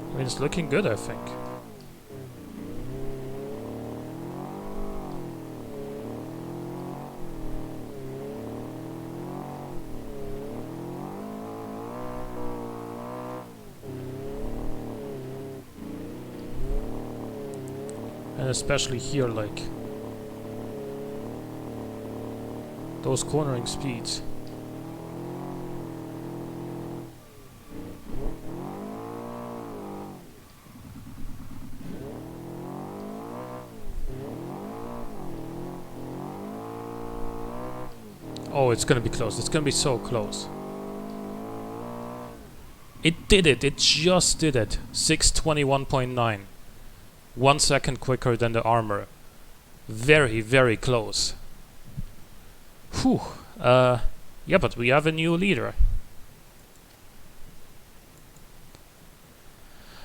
I mean, it's looking good, I think. And especially here, like those cornering speeds. Oh, it's gonna be close. It's gonna be so close. It did it. It just did it. 621.9. 1 second quicker than the armor. Very, very close. Whew. Yeah, but we have a new leader.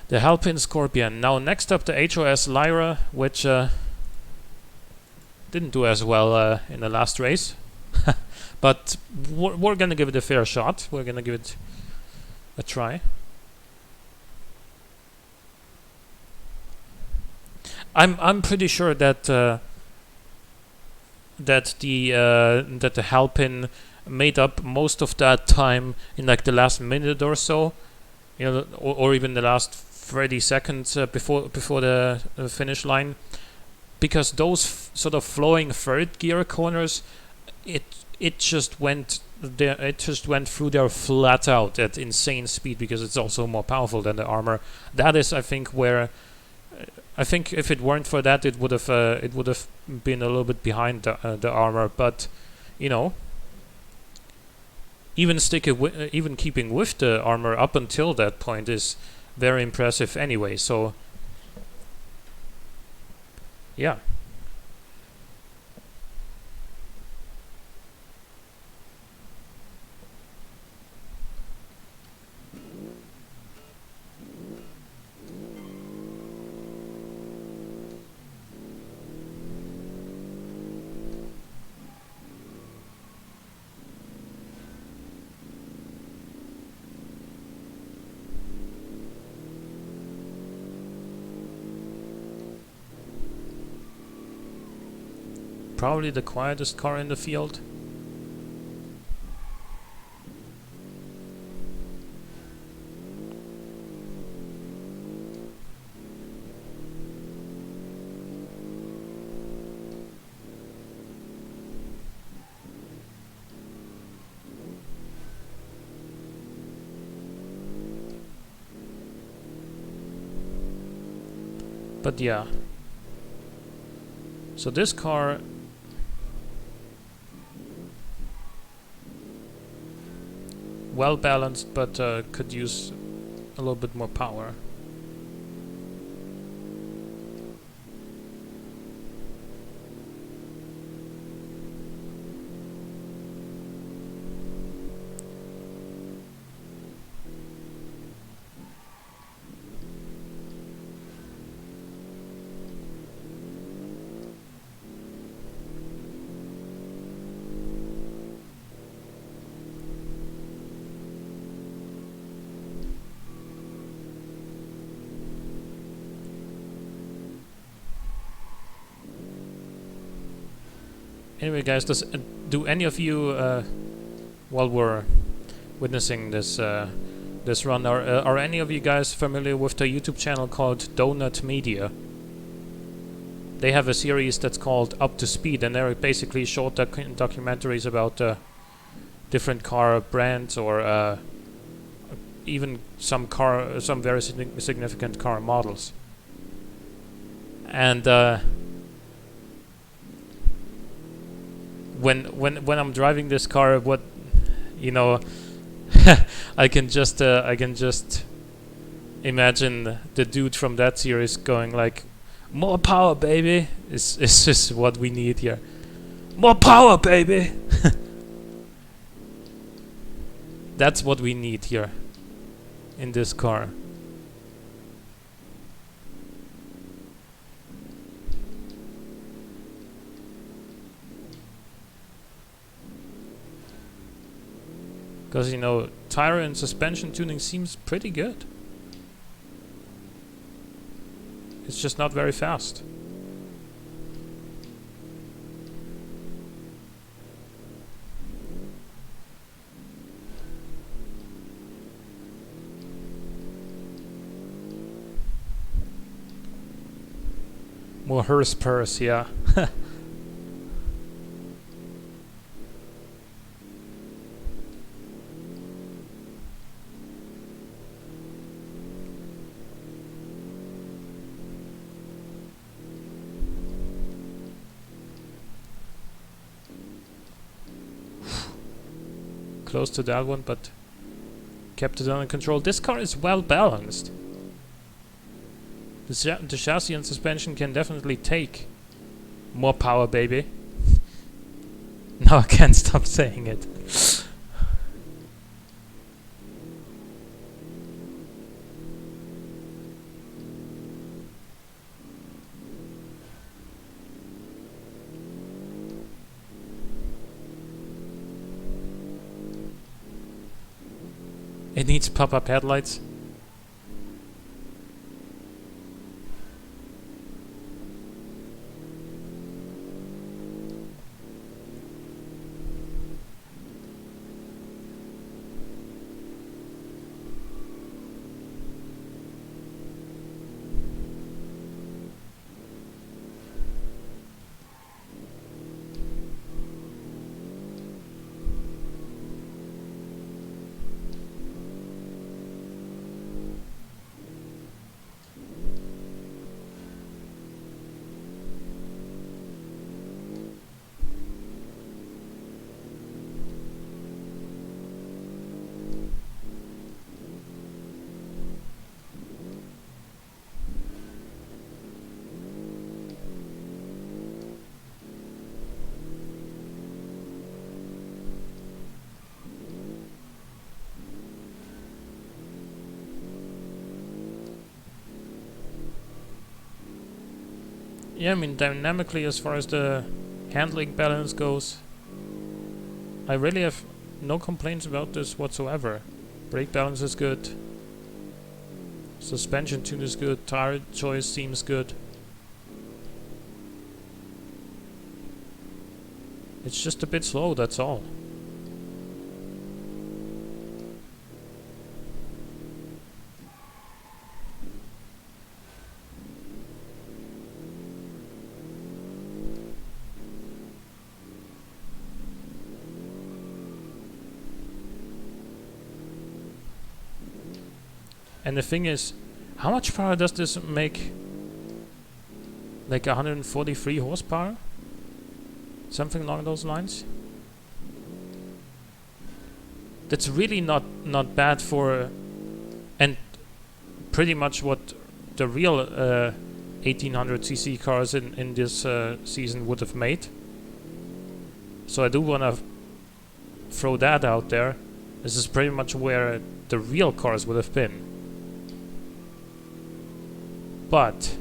The Halpin Scorpion. Now next up the HOS Lyra, which didn't do as well in the last race. But we're gonna give it a fair shot. We're gonna give it a try. I'm pretty sure that that the Halpin made up most of that time in like the last minute or so, you know, or even the last 30 seconds before the finish line, because those sort of flowing third gear corners, it just went there. It just went through there flat out at insane speed, because it's also more powerful than the armor. That is, I think, where I think if it weren't for that, it would have been a little bit behind the armor. But you know, even keeping with the armor up until that point is very impressive anyway. So yeah. Probably the quietest car in the field. But yeah. So this car well balanced, but could use a little bit more power. Anyway, guys, do any of you, while we're witnessing this this run, are any of you guys familiar with the YouTube channel called Donut Media? They have a series that's called Up to Speed, and they're basically short documentaries about different car brands, or even some very significant car models. And when I'm driving this car, what I can just imagine the dude from that series going like, "More power, baby!" Is just what we need here. More power, baby. That's what we need here in this car. Because, tire and suspension tuning seems pretty good. It's just not very fast. More horsepower, yeah. Close to that one, but kept it under control. This car is well balanced. The chassis and suspension can definitely take more power, baby. Now I can't stop saying it. It needs pop-up headlights. Yeah, I mean, dynamically, as far as the handling balance goes, I really have no complaints about this whatsoever. Brake balance is good. Suspension tune is good. Tire choice seems good. It's just a bit slow, that's all. And the thing is, how much power does this make like 143 horsepower, something along those lines. That's really not bad for, and pretty much what the real 1800cc cars in this season would have made. So I do want to throw that out there. This is pretty much where the real cars would have been. But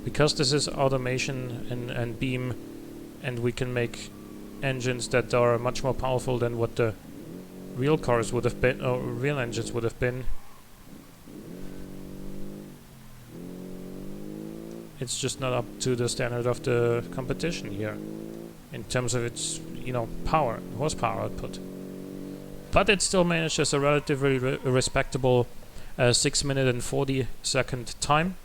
because this is automation and beam, and we can make engines that are much more powerful than what the real cars would have been, or real engines would have been, it's just not up to the standard of the competition here in terms of its, you know, power, horsepower output. But it still manages a relatively respectable 6 minute and 40 second time.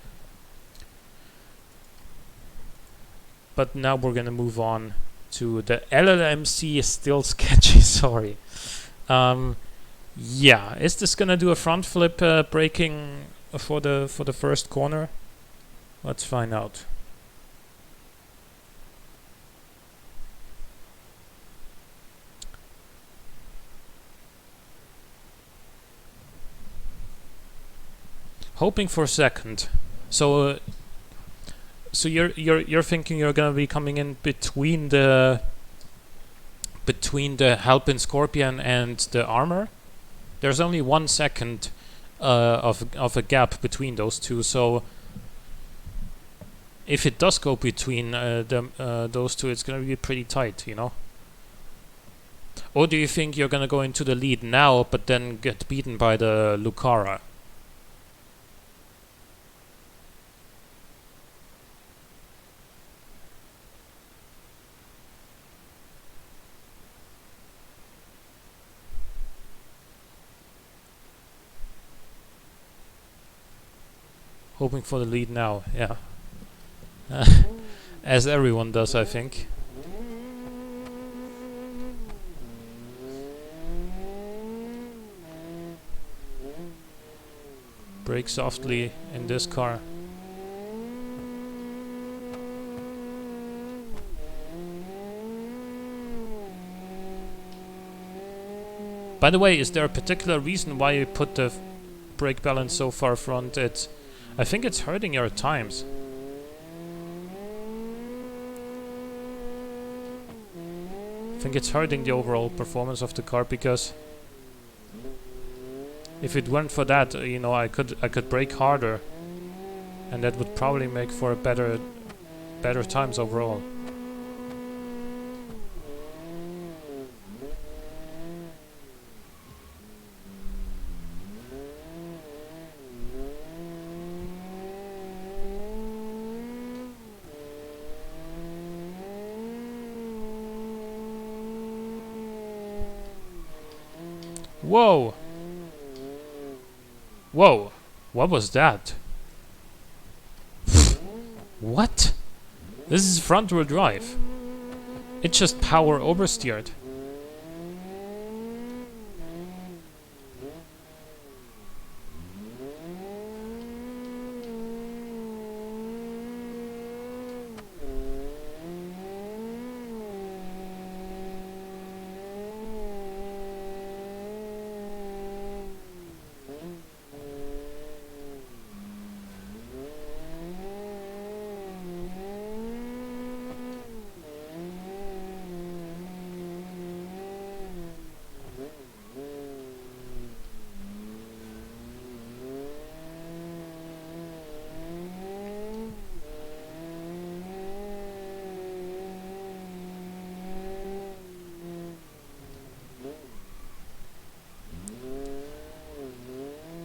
But now we're gonna move on to the LLMC. Still sketchy, sorry. Yeah, is this gonna do a front flip braking for the first corner? Let's find out. Hoping for second. So you're thinking you're gonna be coming in between the Halpin Scorpion and the Armor. There's only 1 second of a gap between those two. So if it does go between those two, it's gonna be pretty tight, you know. Or do you think you're gonna go into the lead now, but then get beaten by the Lucara? Hoping for the lead now, yeah. As everyone does, I think. Brake softly in this car. By the way, is there a particular reason why you put the brake balance so far front? I think it's hurting your times. I think it's hurting the overall performance of the car, because if it weren't for that, you know, I could brake harder, and that would probably make for a better times overall. Whoa! Whoa! What was that? What? This is front wheel drive. It just power oversteered.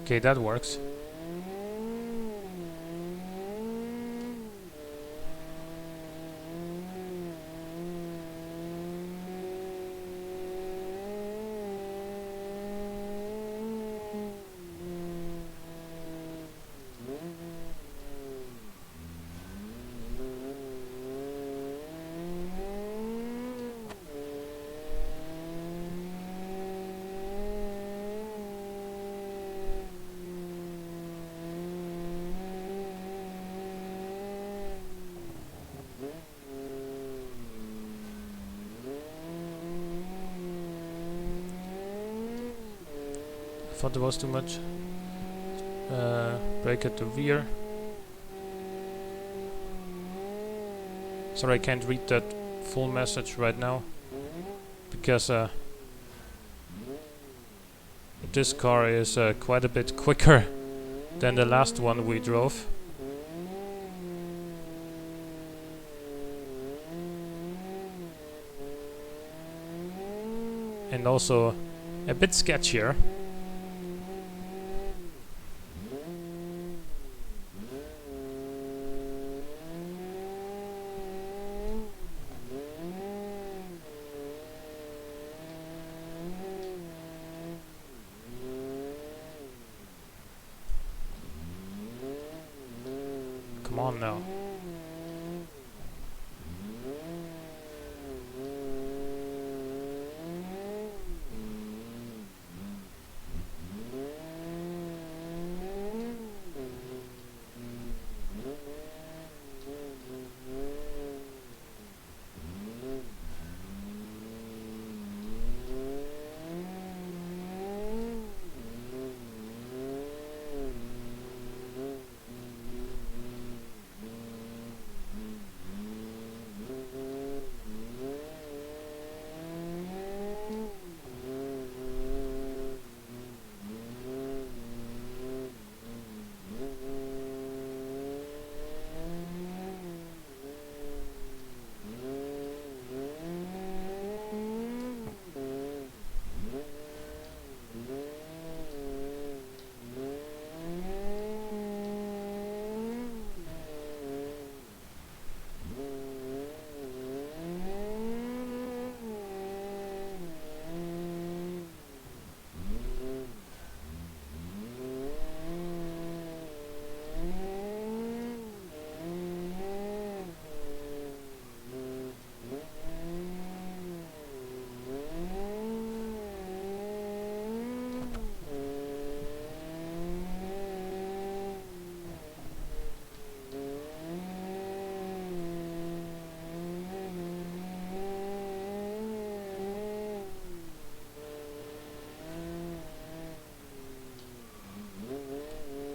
Okay, that works. thought there was too much. Brake at the rear. Sorry, I can't read that full message right now because this car is quite a bit quicker than the last one we drove. And also a bit sketchier. Come on now.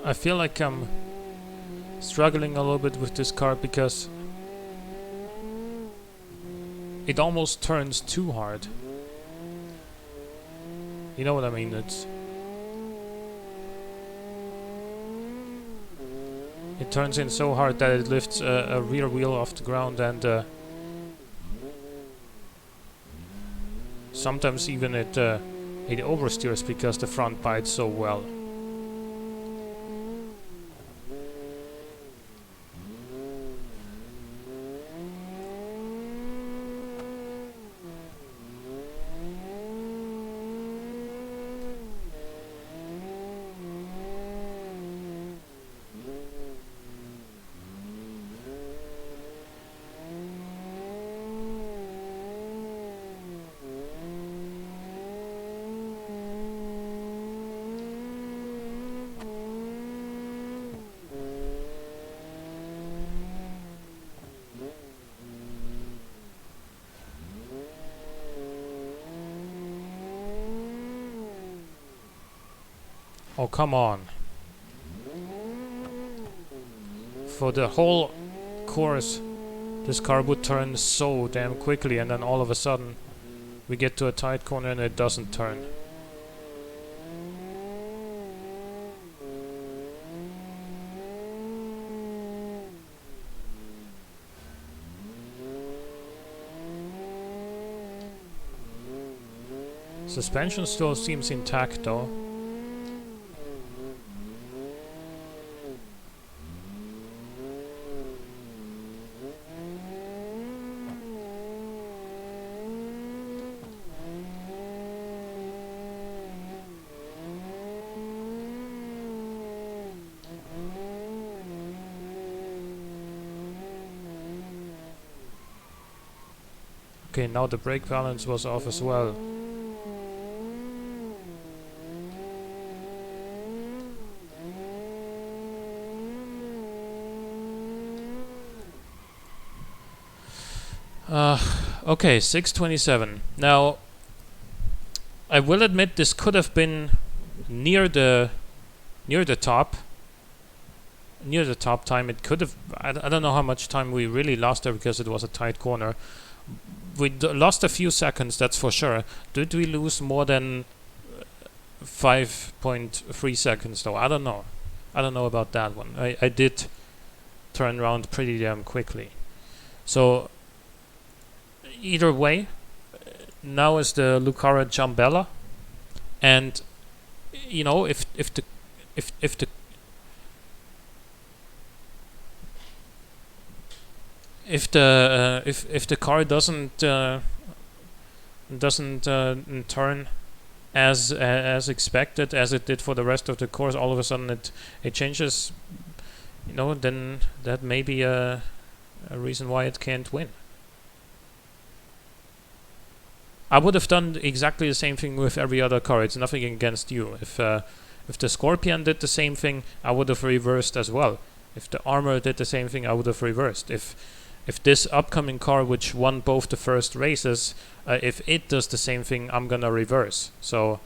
I feel like I'm struggling a little bit with this car because it almost turns too hard. You know what I mean? It turns in so hard that it lifts a rear wheel off the ground, and sometimes even it oversteers because the front bites so well. Oh, come on. For the whole course, this car would turn so damn quickly, and then all of a sudden we get to a tight corner and it doesn't turn. Suspension still seems intact though. Okay, now the brake balance was off as well. Okay, 627. Now, I will admit this could have been near the near the top time. It could have. I don't know how much time we really lost there because it was a tight corner. We lost a few seconds, that's for sure. Did we lose more than 5.3 seconds though? I don't know. I don't know about that one. I did turn around pretty damn quickly. So either way, now is the Lucara Jambella, and you know, if the car doesn't turn as expected as it did for the rest of the course, all of a sudden it changes, you know, then that may be a reason why it can't win. I would have done exactly the same thing with every other car. It's nothing against you. If the Scorpion did the same thing, I would have reversed as well. If the Armor did the same thing, I would have reversed. If this upcoming car, which won both the first races, if it does the same thing, I'm gonna reverse. So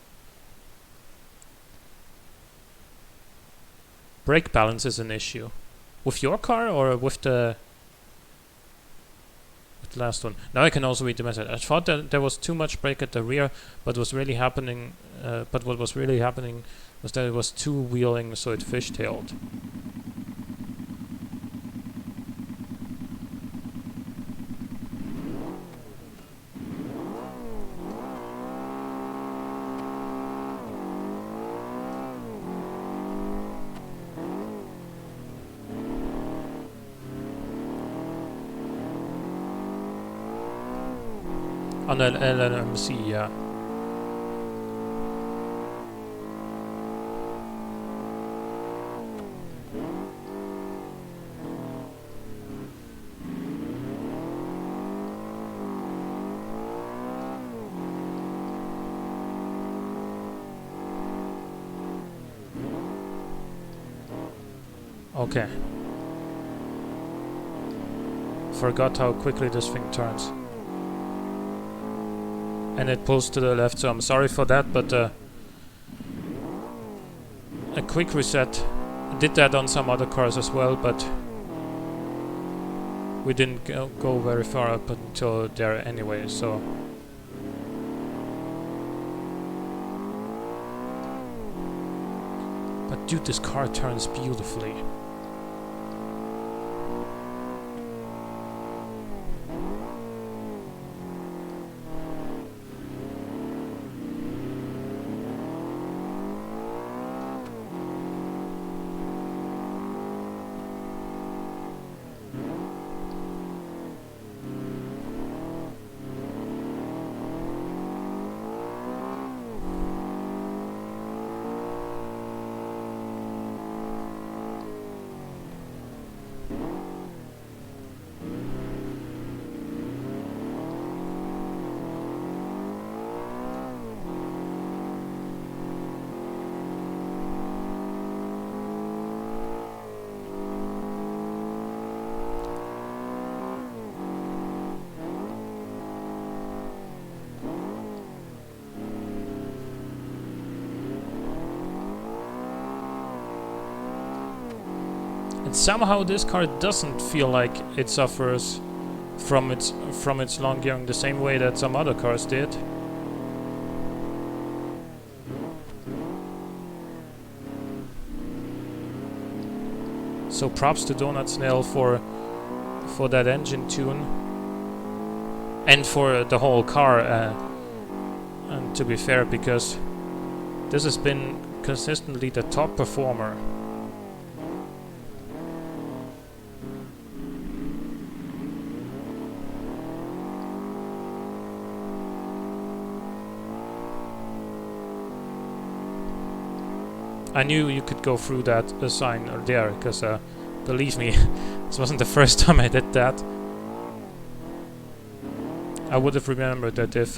brake balance is an issue. With your car or with the last one? Now I can also read the message. I thought that there was too much brake at the rear, but what was really happening was that it was two-wheeling, so it fishtailed. On the LMC, yeah. Okay. Forgot how quickly this thing turns. And it pulls to the left, so I'm sorry for that, but a quick reset. I did that on some other cars as well, but we didn't go very far up until there anyway, so... But dude, this car turns beautifully. And somehow this car doesn't feel like it suffers from its long gearing the same way that some other cars did. So props to Donutsnail for that engine tune and for the whole car. And to be fair, because this has been consistently the top performer. I knew you could go through that sign there, because believe me, this wasn't the first time I did that. I would have remembered that if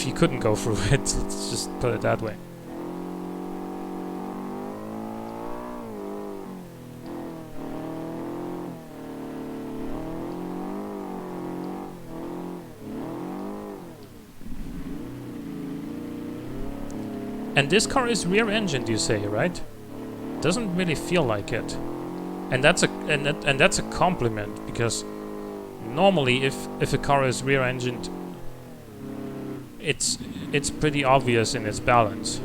you couldn't go through it, let's just put it that way. And this car is rear-engined, you say, right? Doesn't really feel like it. And that's a compliment, because normally if a car is rear-engined, it's pretty obvious in its balance.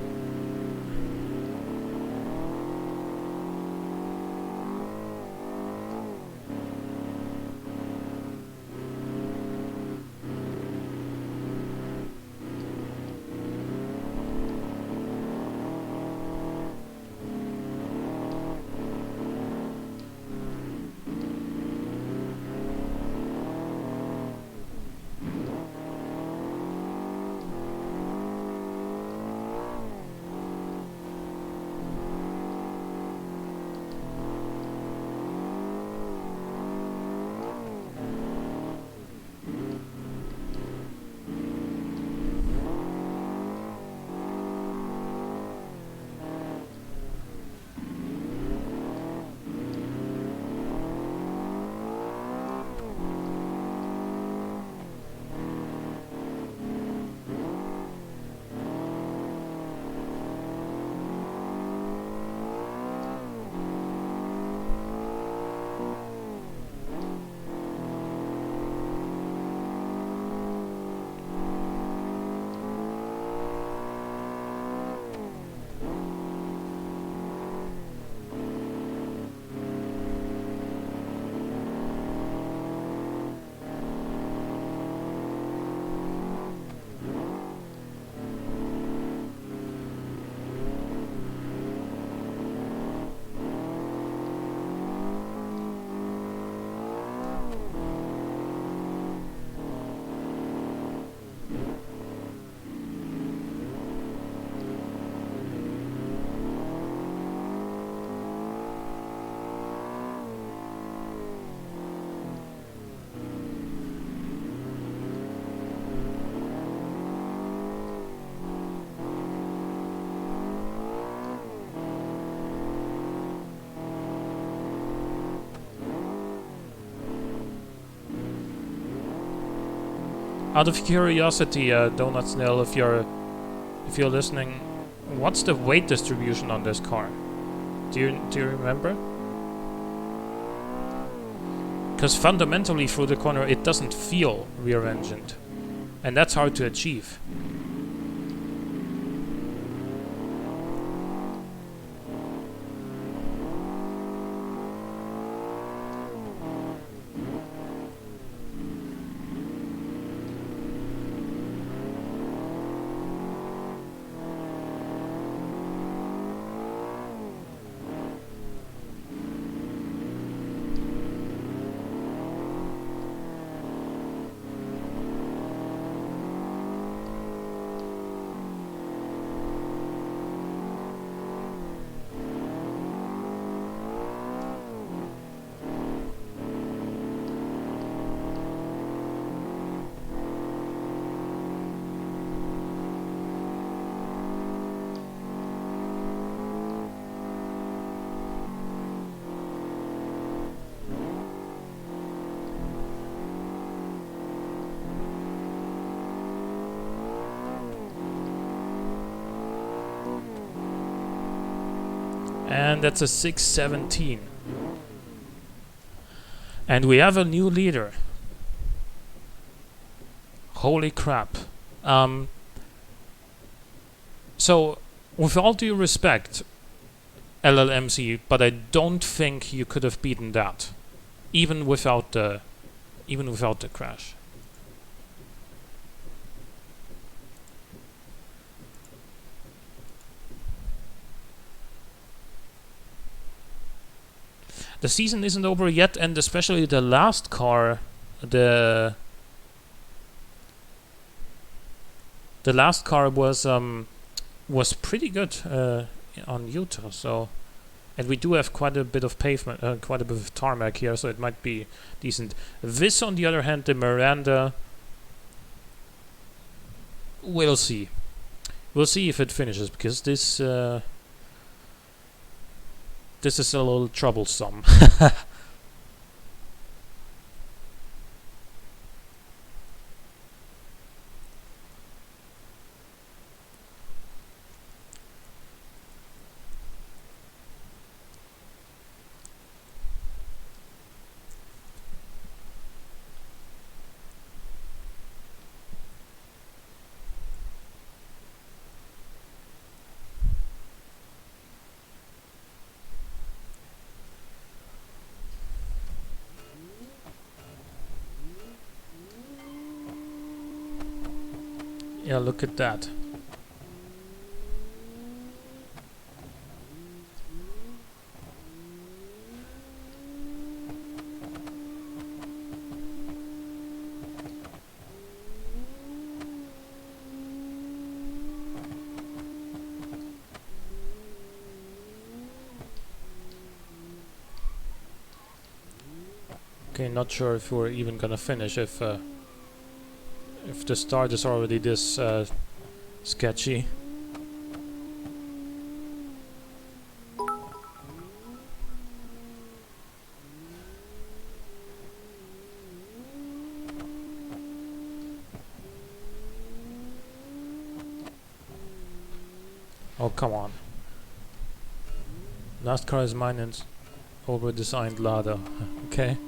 Out of curiosity, Donutsnail, if you're listening, what's the weight distribution on this car? Do you remember? Because fundamentally through the corner it doesn't feel rear-engined, and that's hard to achieve. And that's a 617. And we have a new leader. Holy crap. So, with all due respect, LLMC, but I don't think you could have beaten that, even without the crash. The season isn't over yet, and especially the last car, the last car was pretty good on Utah. So, and we do have quite a bit of pavement, quite a bit of tarmac here, so it might be decent. This, on the other hand, the Miranda, we'll see. We'll see if it finishes, because this is a little troublesome. Yeah, look at that. Okay, not sure if we're even gonna finish if the start is already this sketchy. Oh, come on. Last car is mine and over-designed ladder. Okay.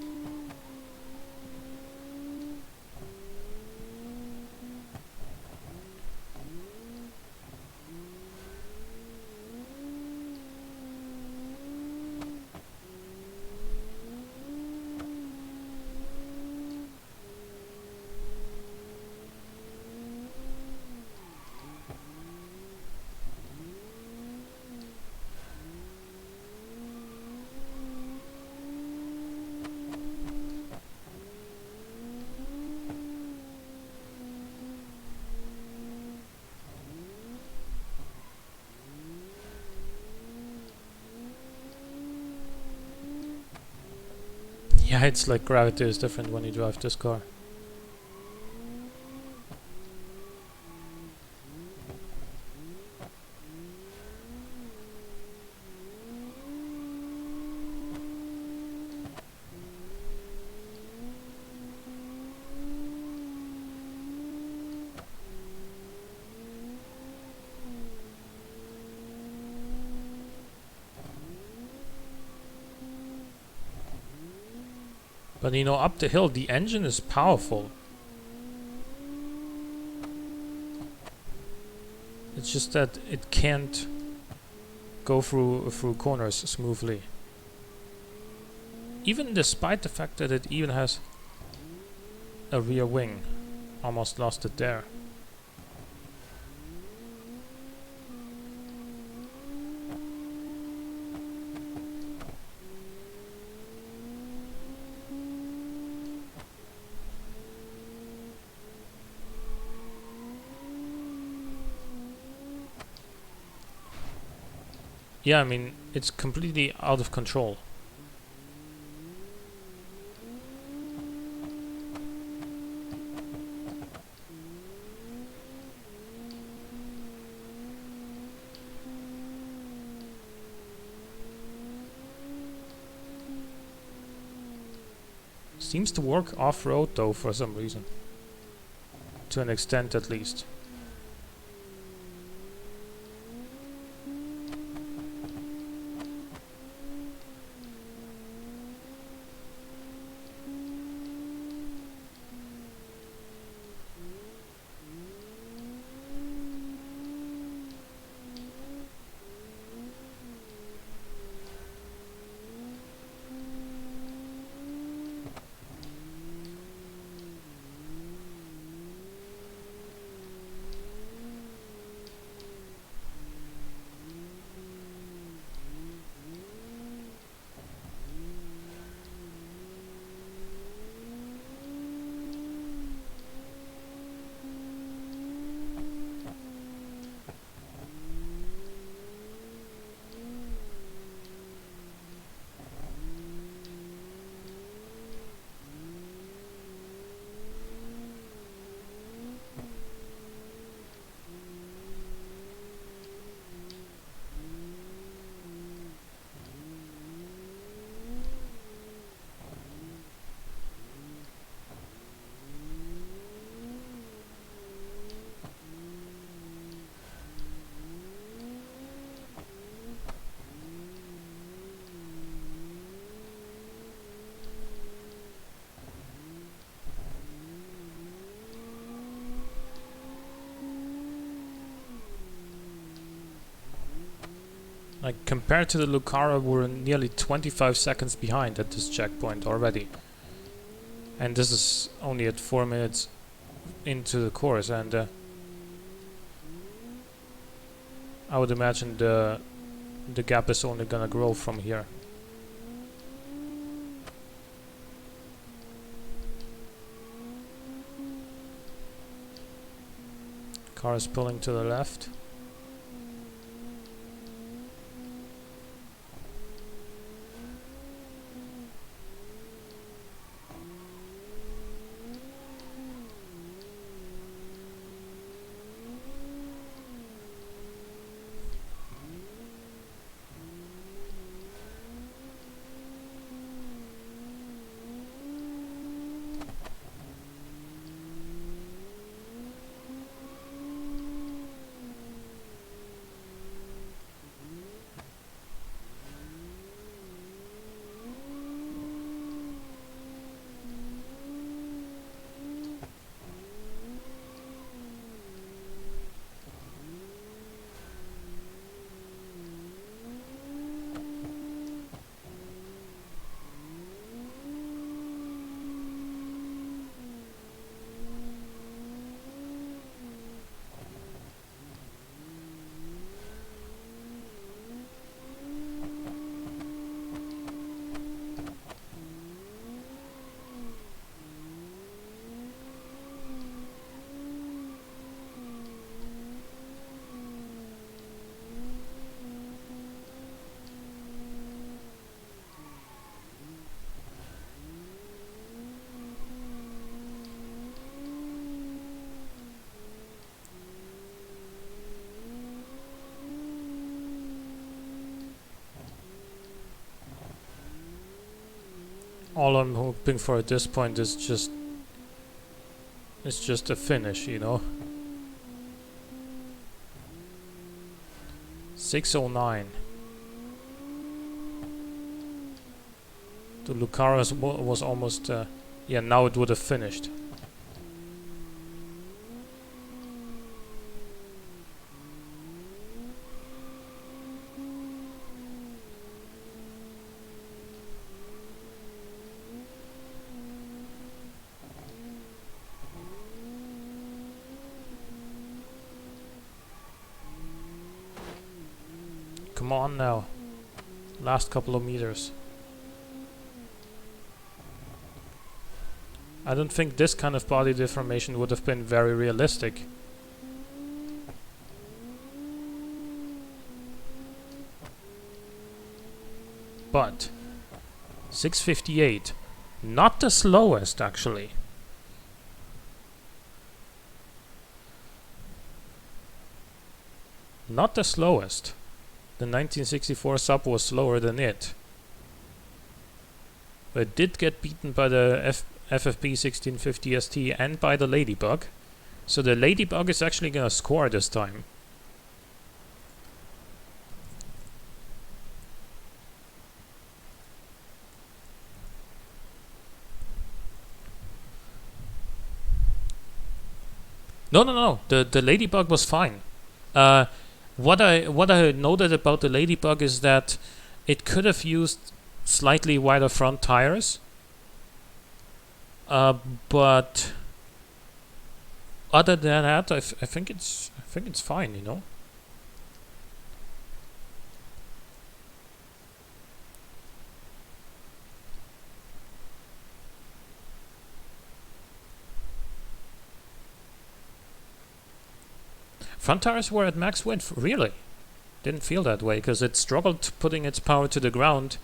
Yeah, it's like gravity is different when you drive this car. But you know, up the hill, the engine is powerful. It's just that it can't go through corners smoothly. Even despite the fact that it even has a rear wing. Almost lost it there. Yeah, I mean, it's completely out of control. Seems to work off-road though for some reason. To an extent at least. Like, compared to the Lucara, we're nearly 25 seconds behind at this checkpoint already. And this is only at 4 minutes into the course, and I would imagine the gap is only gonna grow from here. Car is pulling to the left. All I'm hoping for at this point is just a finish, you know. 609. The Lucaris was almost yeah, now it would have finished. Come on now. Last couple of meters. I don't think this kind of body deformation would have been very realistic. But 658. Not the slowest, actually. Not the slowest. The 1964 sub was slower than it. But it did get beaten by the FFP 1650 ST and by the Ladybug. So the Ladybug is actually gonna score this time. No. The Ladybug was fine. What I noted about the Ladybug is that it could have used slightly wider front tires, but other than that, I think it's fine, you know. Front tires were at max width, really. Didn't feel that way, because it struggled putting its power to the ground,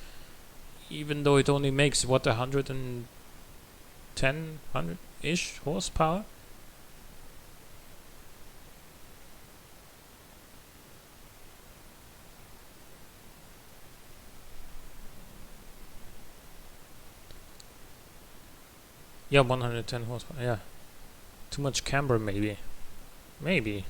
even though it only makes, what, 110, 100-ish horsepower? Yeah, 110 horsepower, yeah. Too much camber, maybe. Maybe.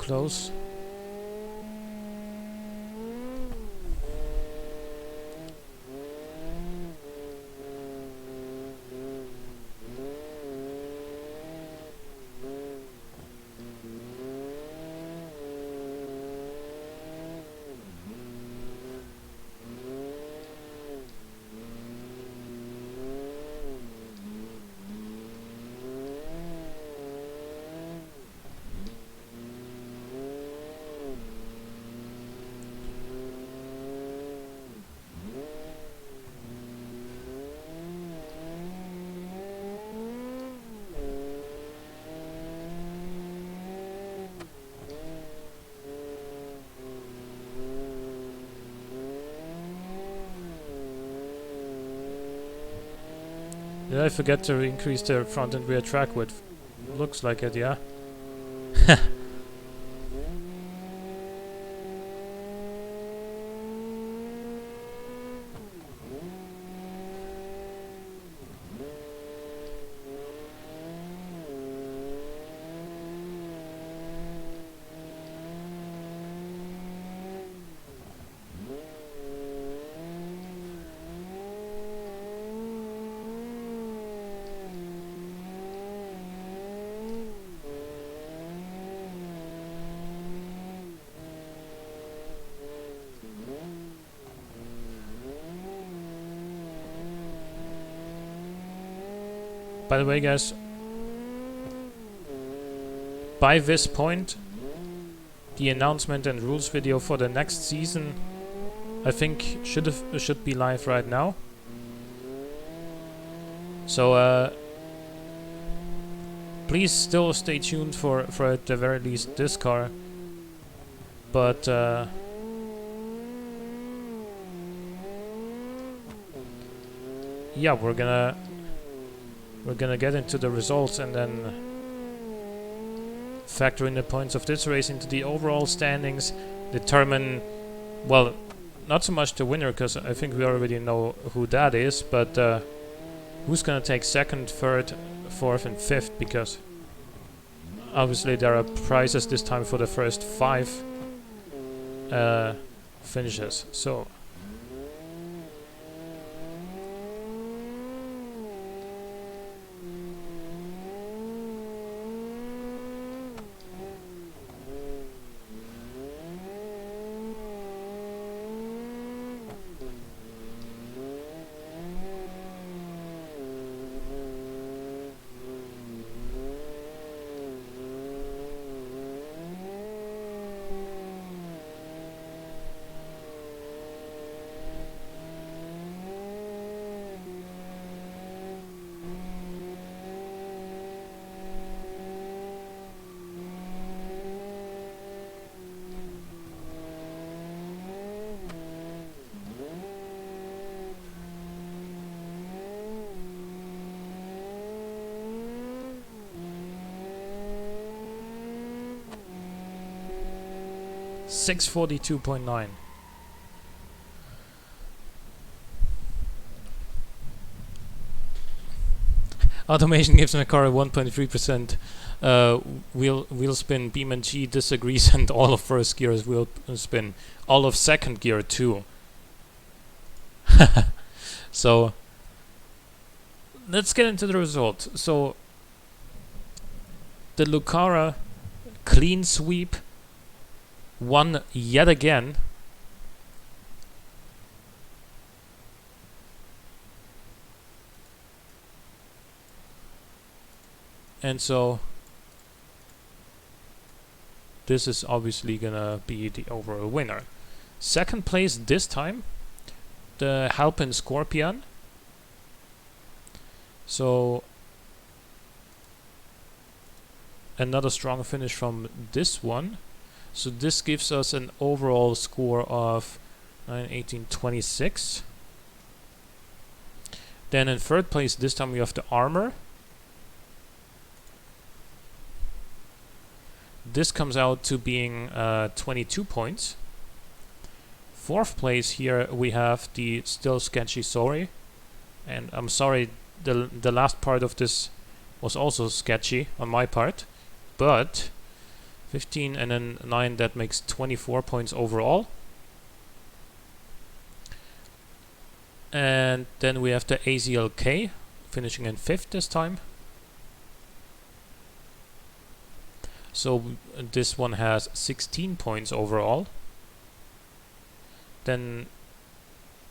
close. Did I forget to increase the front and rear track width? Looks like it, yeah. By the way, guys, by this point, the announcement and rules video for the next season, I think, should be live right now. So please still stay tuned for at the very least this car. But yeah, we're gonna get into the results and then factor in the points of this race into the overall standings, determine, well, not so much the winner, because I think we already know who that is, but who's gonna take second, third, fourth and fifth, because obviously there are prizes this time for the first 5 finishes. So .642.9. Automation gives my car a 1.3% wheel spin. Beam and G disagrees, and all of first gear is wheel spin. All of second gear too. So let's get into the result. So the Lucara clean sweep won yet again. And so this is obviously gonna be the overall winner. Second place this time, the Halpin Scorpion. So another strong finish from this one. So this gives us an overall score of 9, 18, 26. Then in third place this time we have the Armor. This comes out to being 22 points. Fourth place here we have the Still Sketchy Sorry. And I'm sorry, the last part of this was also sketchy on my part. But 15 and then 9, that makes 24 points overall. And then we have the AZLK finishing in 5th this time. So this one has 16 points overall. Then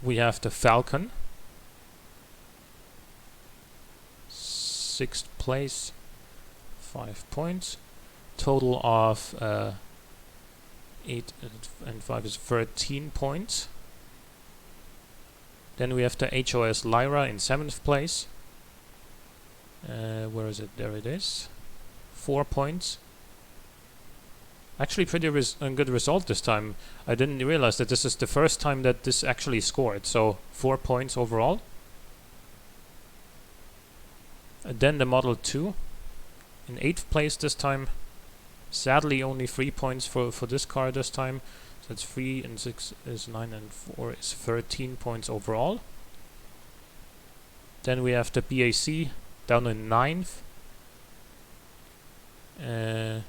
we have the Falcon, 6th place, 5 points. Total of 8 and 5 is 13 points. Then we have the HOS Lyra in 7th place. Where is it? There it is. 4 points. Actually pretty good result this time. I didn't realize that this is the first time that this actually scored. So 4 points overall. Then the Model 2 in 8th place this time. Sadly only 3 points for this car this time. So it's 3 and 6 is 9 and 4 is 13 points overall. Then we have the BAC down in 9th. There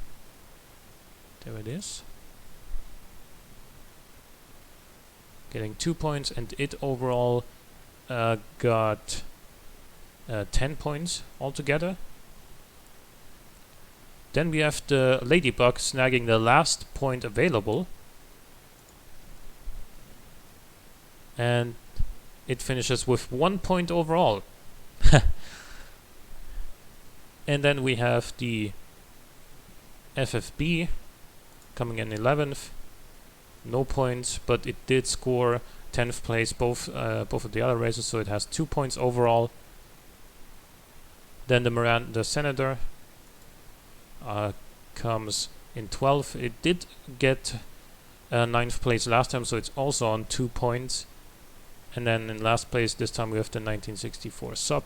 it is. Getting 2 points, and it overall got 10 points altogether. Then we have the Ladybug snagging the last point available. And it finishes with 1 point overall. And then we have the FFB coming in 11th. No points, but it did score 10th place both of the other races, so it has 2 points overall. Then the Senator comes in 12th. It did get 9th place last time, so it's also on 2 points. And then in last place this time we have the 1964 Sub.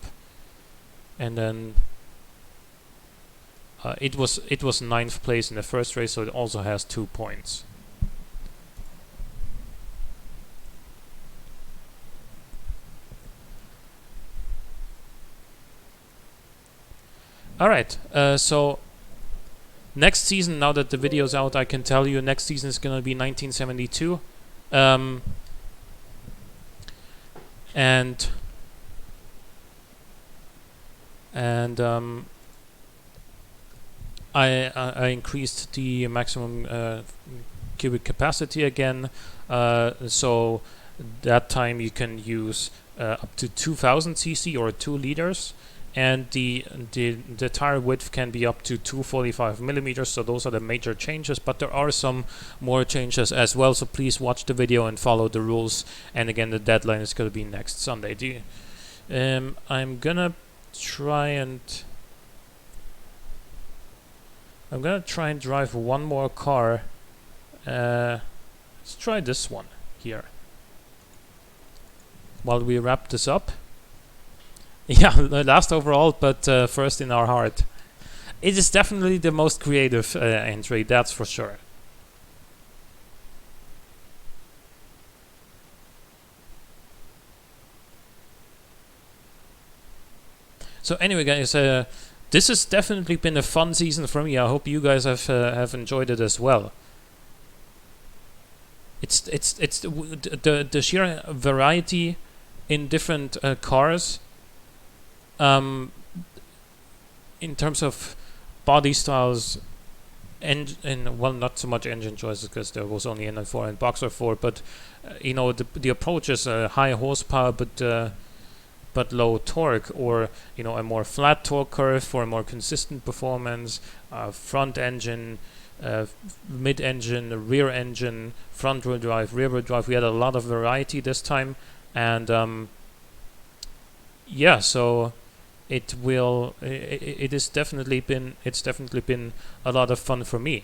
And then it was 9th place in the first race, so it also has 2 points. Alright, so next season, now that the video's out, I can tell you next season is gonna be 1972. And I increased the maximum cubic capacity again, so that time you can use up to 2000 cc or 2 liters, and the tire width can be up to 245 millimeters. So those are the major changes, but there are some more changes as well, so please watch the video and follow the rules. And again, the deadline is going to be next Sunday. I'm gonna try and drive one more car. Let's try this one here while we wrap this up. Yeah, last overall, but first in our heart. It is definitely the most creative entry, that's for sure. So anyway, guys, this has definitely been a fun season for me. I hope you guys have enjoyed it as well. It's the sheer variety in different cars. In terms of body styles, and well, not so much engine choices because there was only NN4 and Boxer 4, but you know, the approach is high horsepower but low torque, or you know, a more flat torque curve for a more consistent performance, front engine, mid engine, rear engine, front wheel drive, rear wheel drive. We had a lot of variety this time, and yeah, so it's definitely been a lot of fun for me.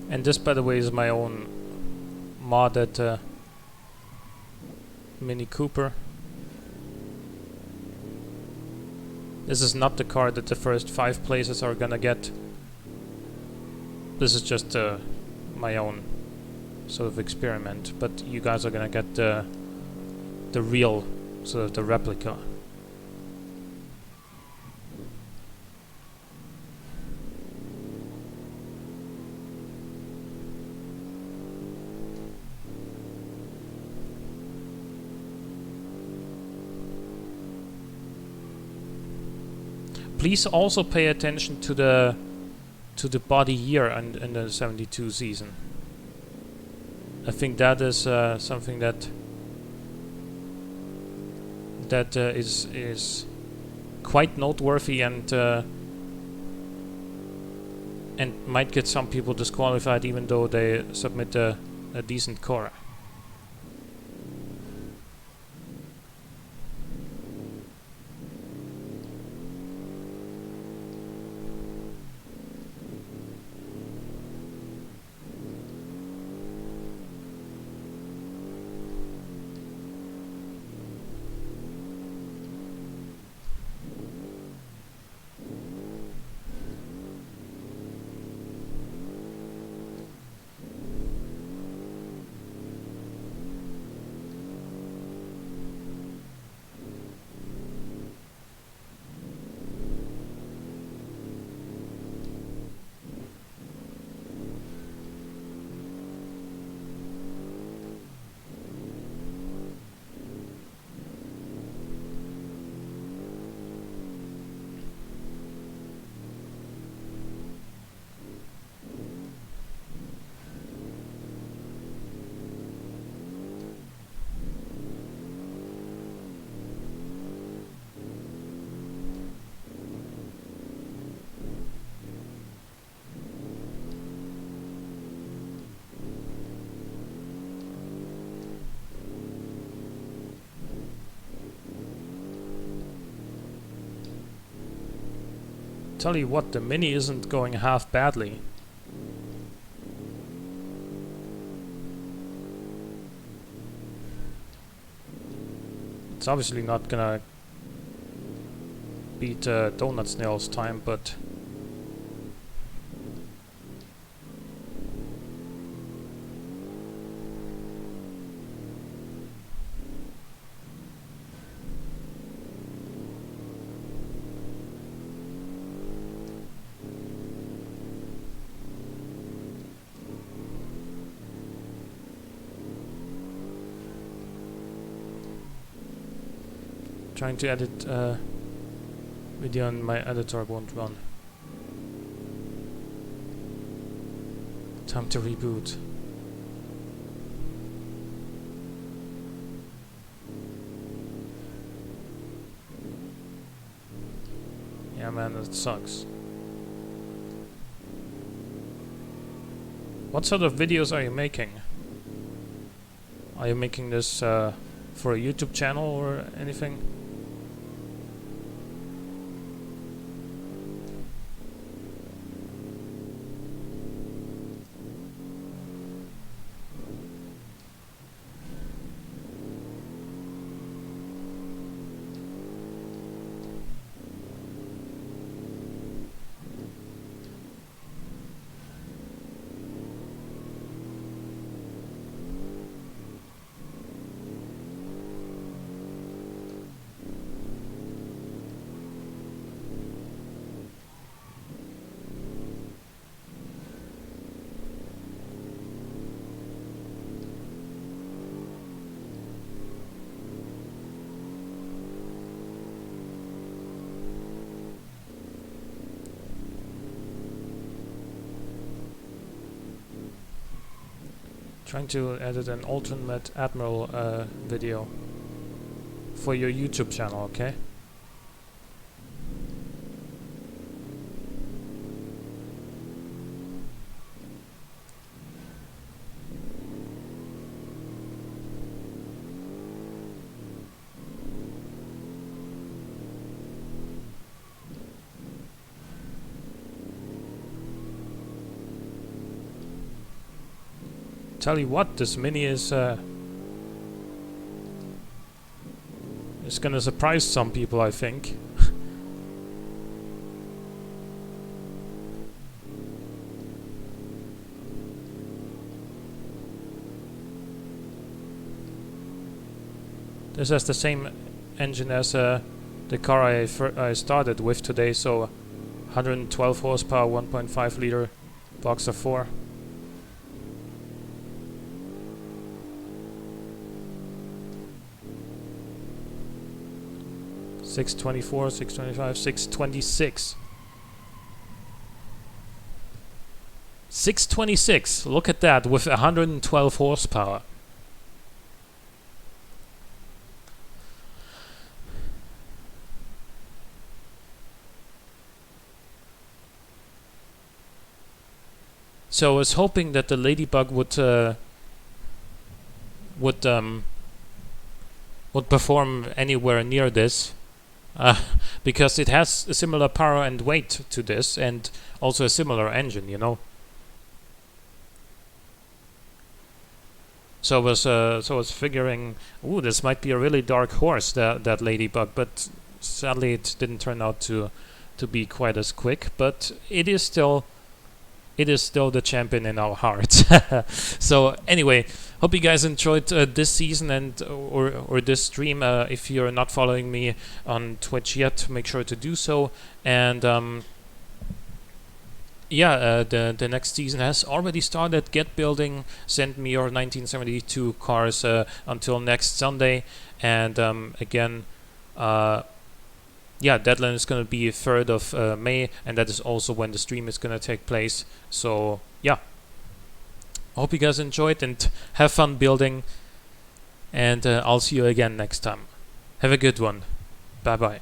And this, by the way, is my own modded Mini Cooper. This is not the car that the first 5 places are gonna get. This is just my own sort of experiment, but you guys are gonna get the real, sort of the replica. Please also pay attention to the body here in the 72 season. I think that is something that is quite noteworthy and might get some people disqualified even though they submit a decent car. Tell you what, the Mini isn't going half badly. It's obviously not gonna beat Donutsnail's time, but trying to edit video on my editor won't run. Time to reboot. Yeah man, that sucks. What sort of videos are you making? Are you making this for a YouTube channel or anything? Trying to edit an Ultimate Admiral video for your YouTube channel, okay? tell you what, this Mini is gonna surprise some people, I think. This has the same engine as the car I started with today, so 112 horsepower, 1.5 liter Boxer 4. $624, $625, $626. $626. Look at that, with 112 horsepower. So I was hoping that the Ladybug would perform anywhere near this, because it has a similar power and weight to this, and also a similar engine, you know. So I was figuring, ooh, this might be a really dark horse, that Ladybug, but sadly it didn't turn out to be quite as quick. But it is still the champion in our hearts. So anyway, hope you guys enjoyed this season and or this stream. If you're not following me on Twitch yet, make sure to do so. And the next season has already started. Get building. Send me your 1972 cars until next Sunday. And again, deadline is going to be 3rd of May, and that is also when the stream is going to take place. So yeah, I hope you guys enjoyed and have fun building, and I'll see you again next time. Have a good one. Bye bye.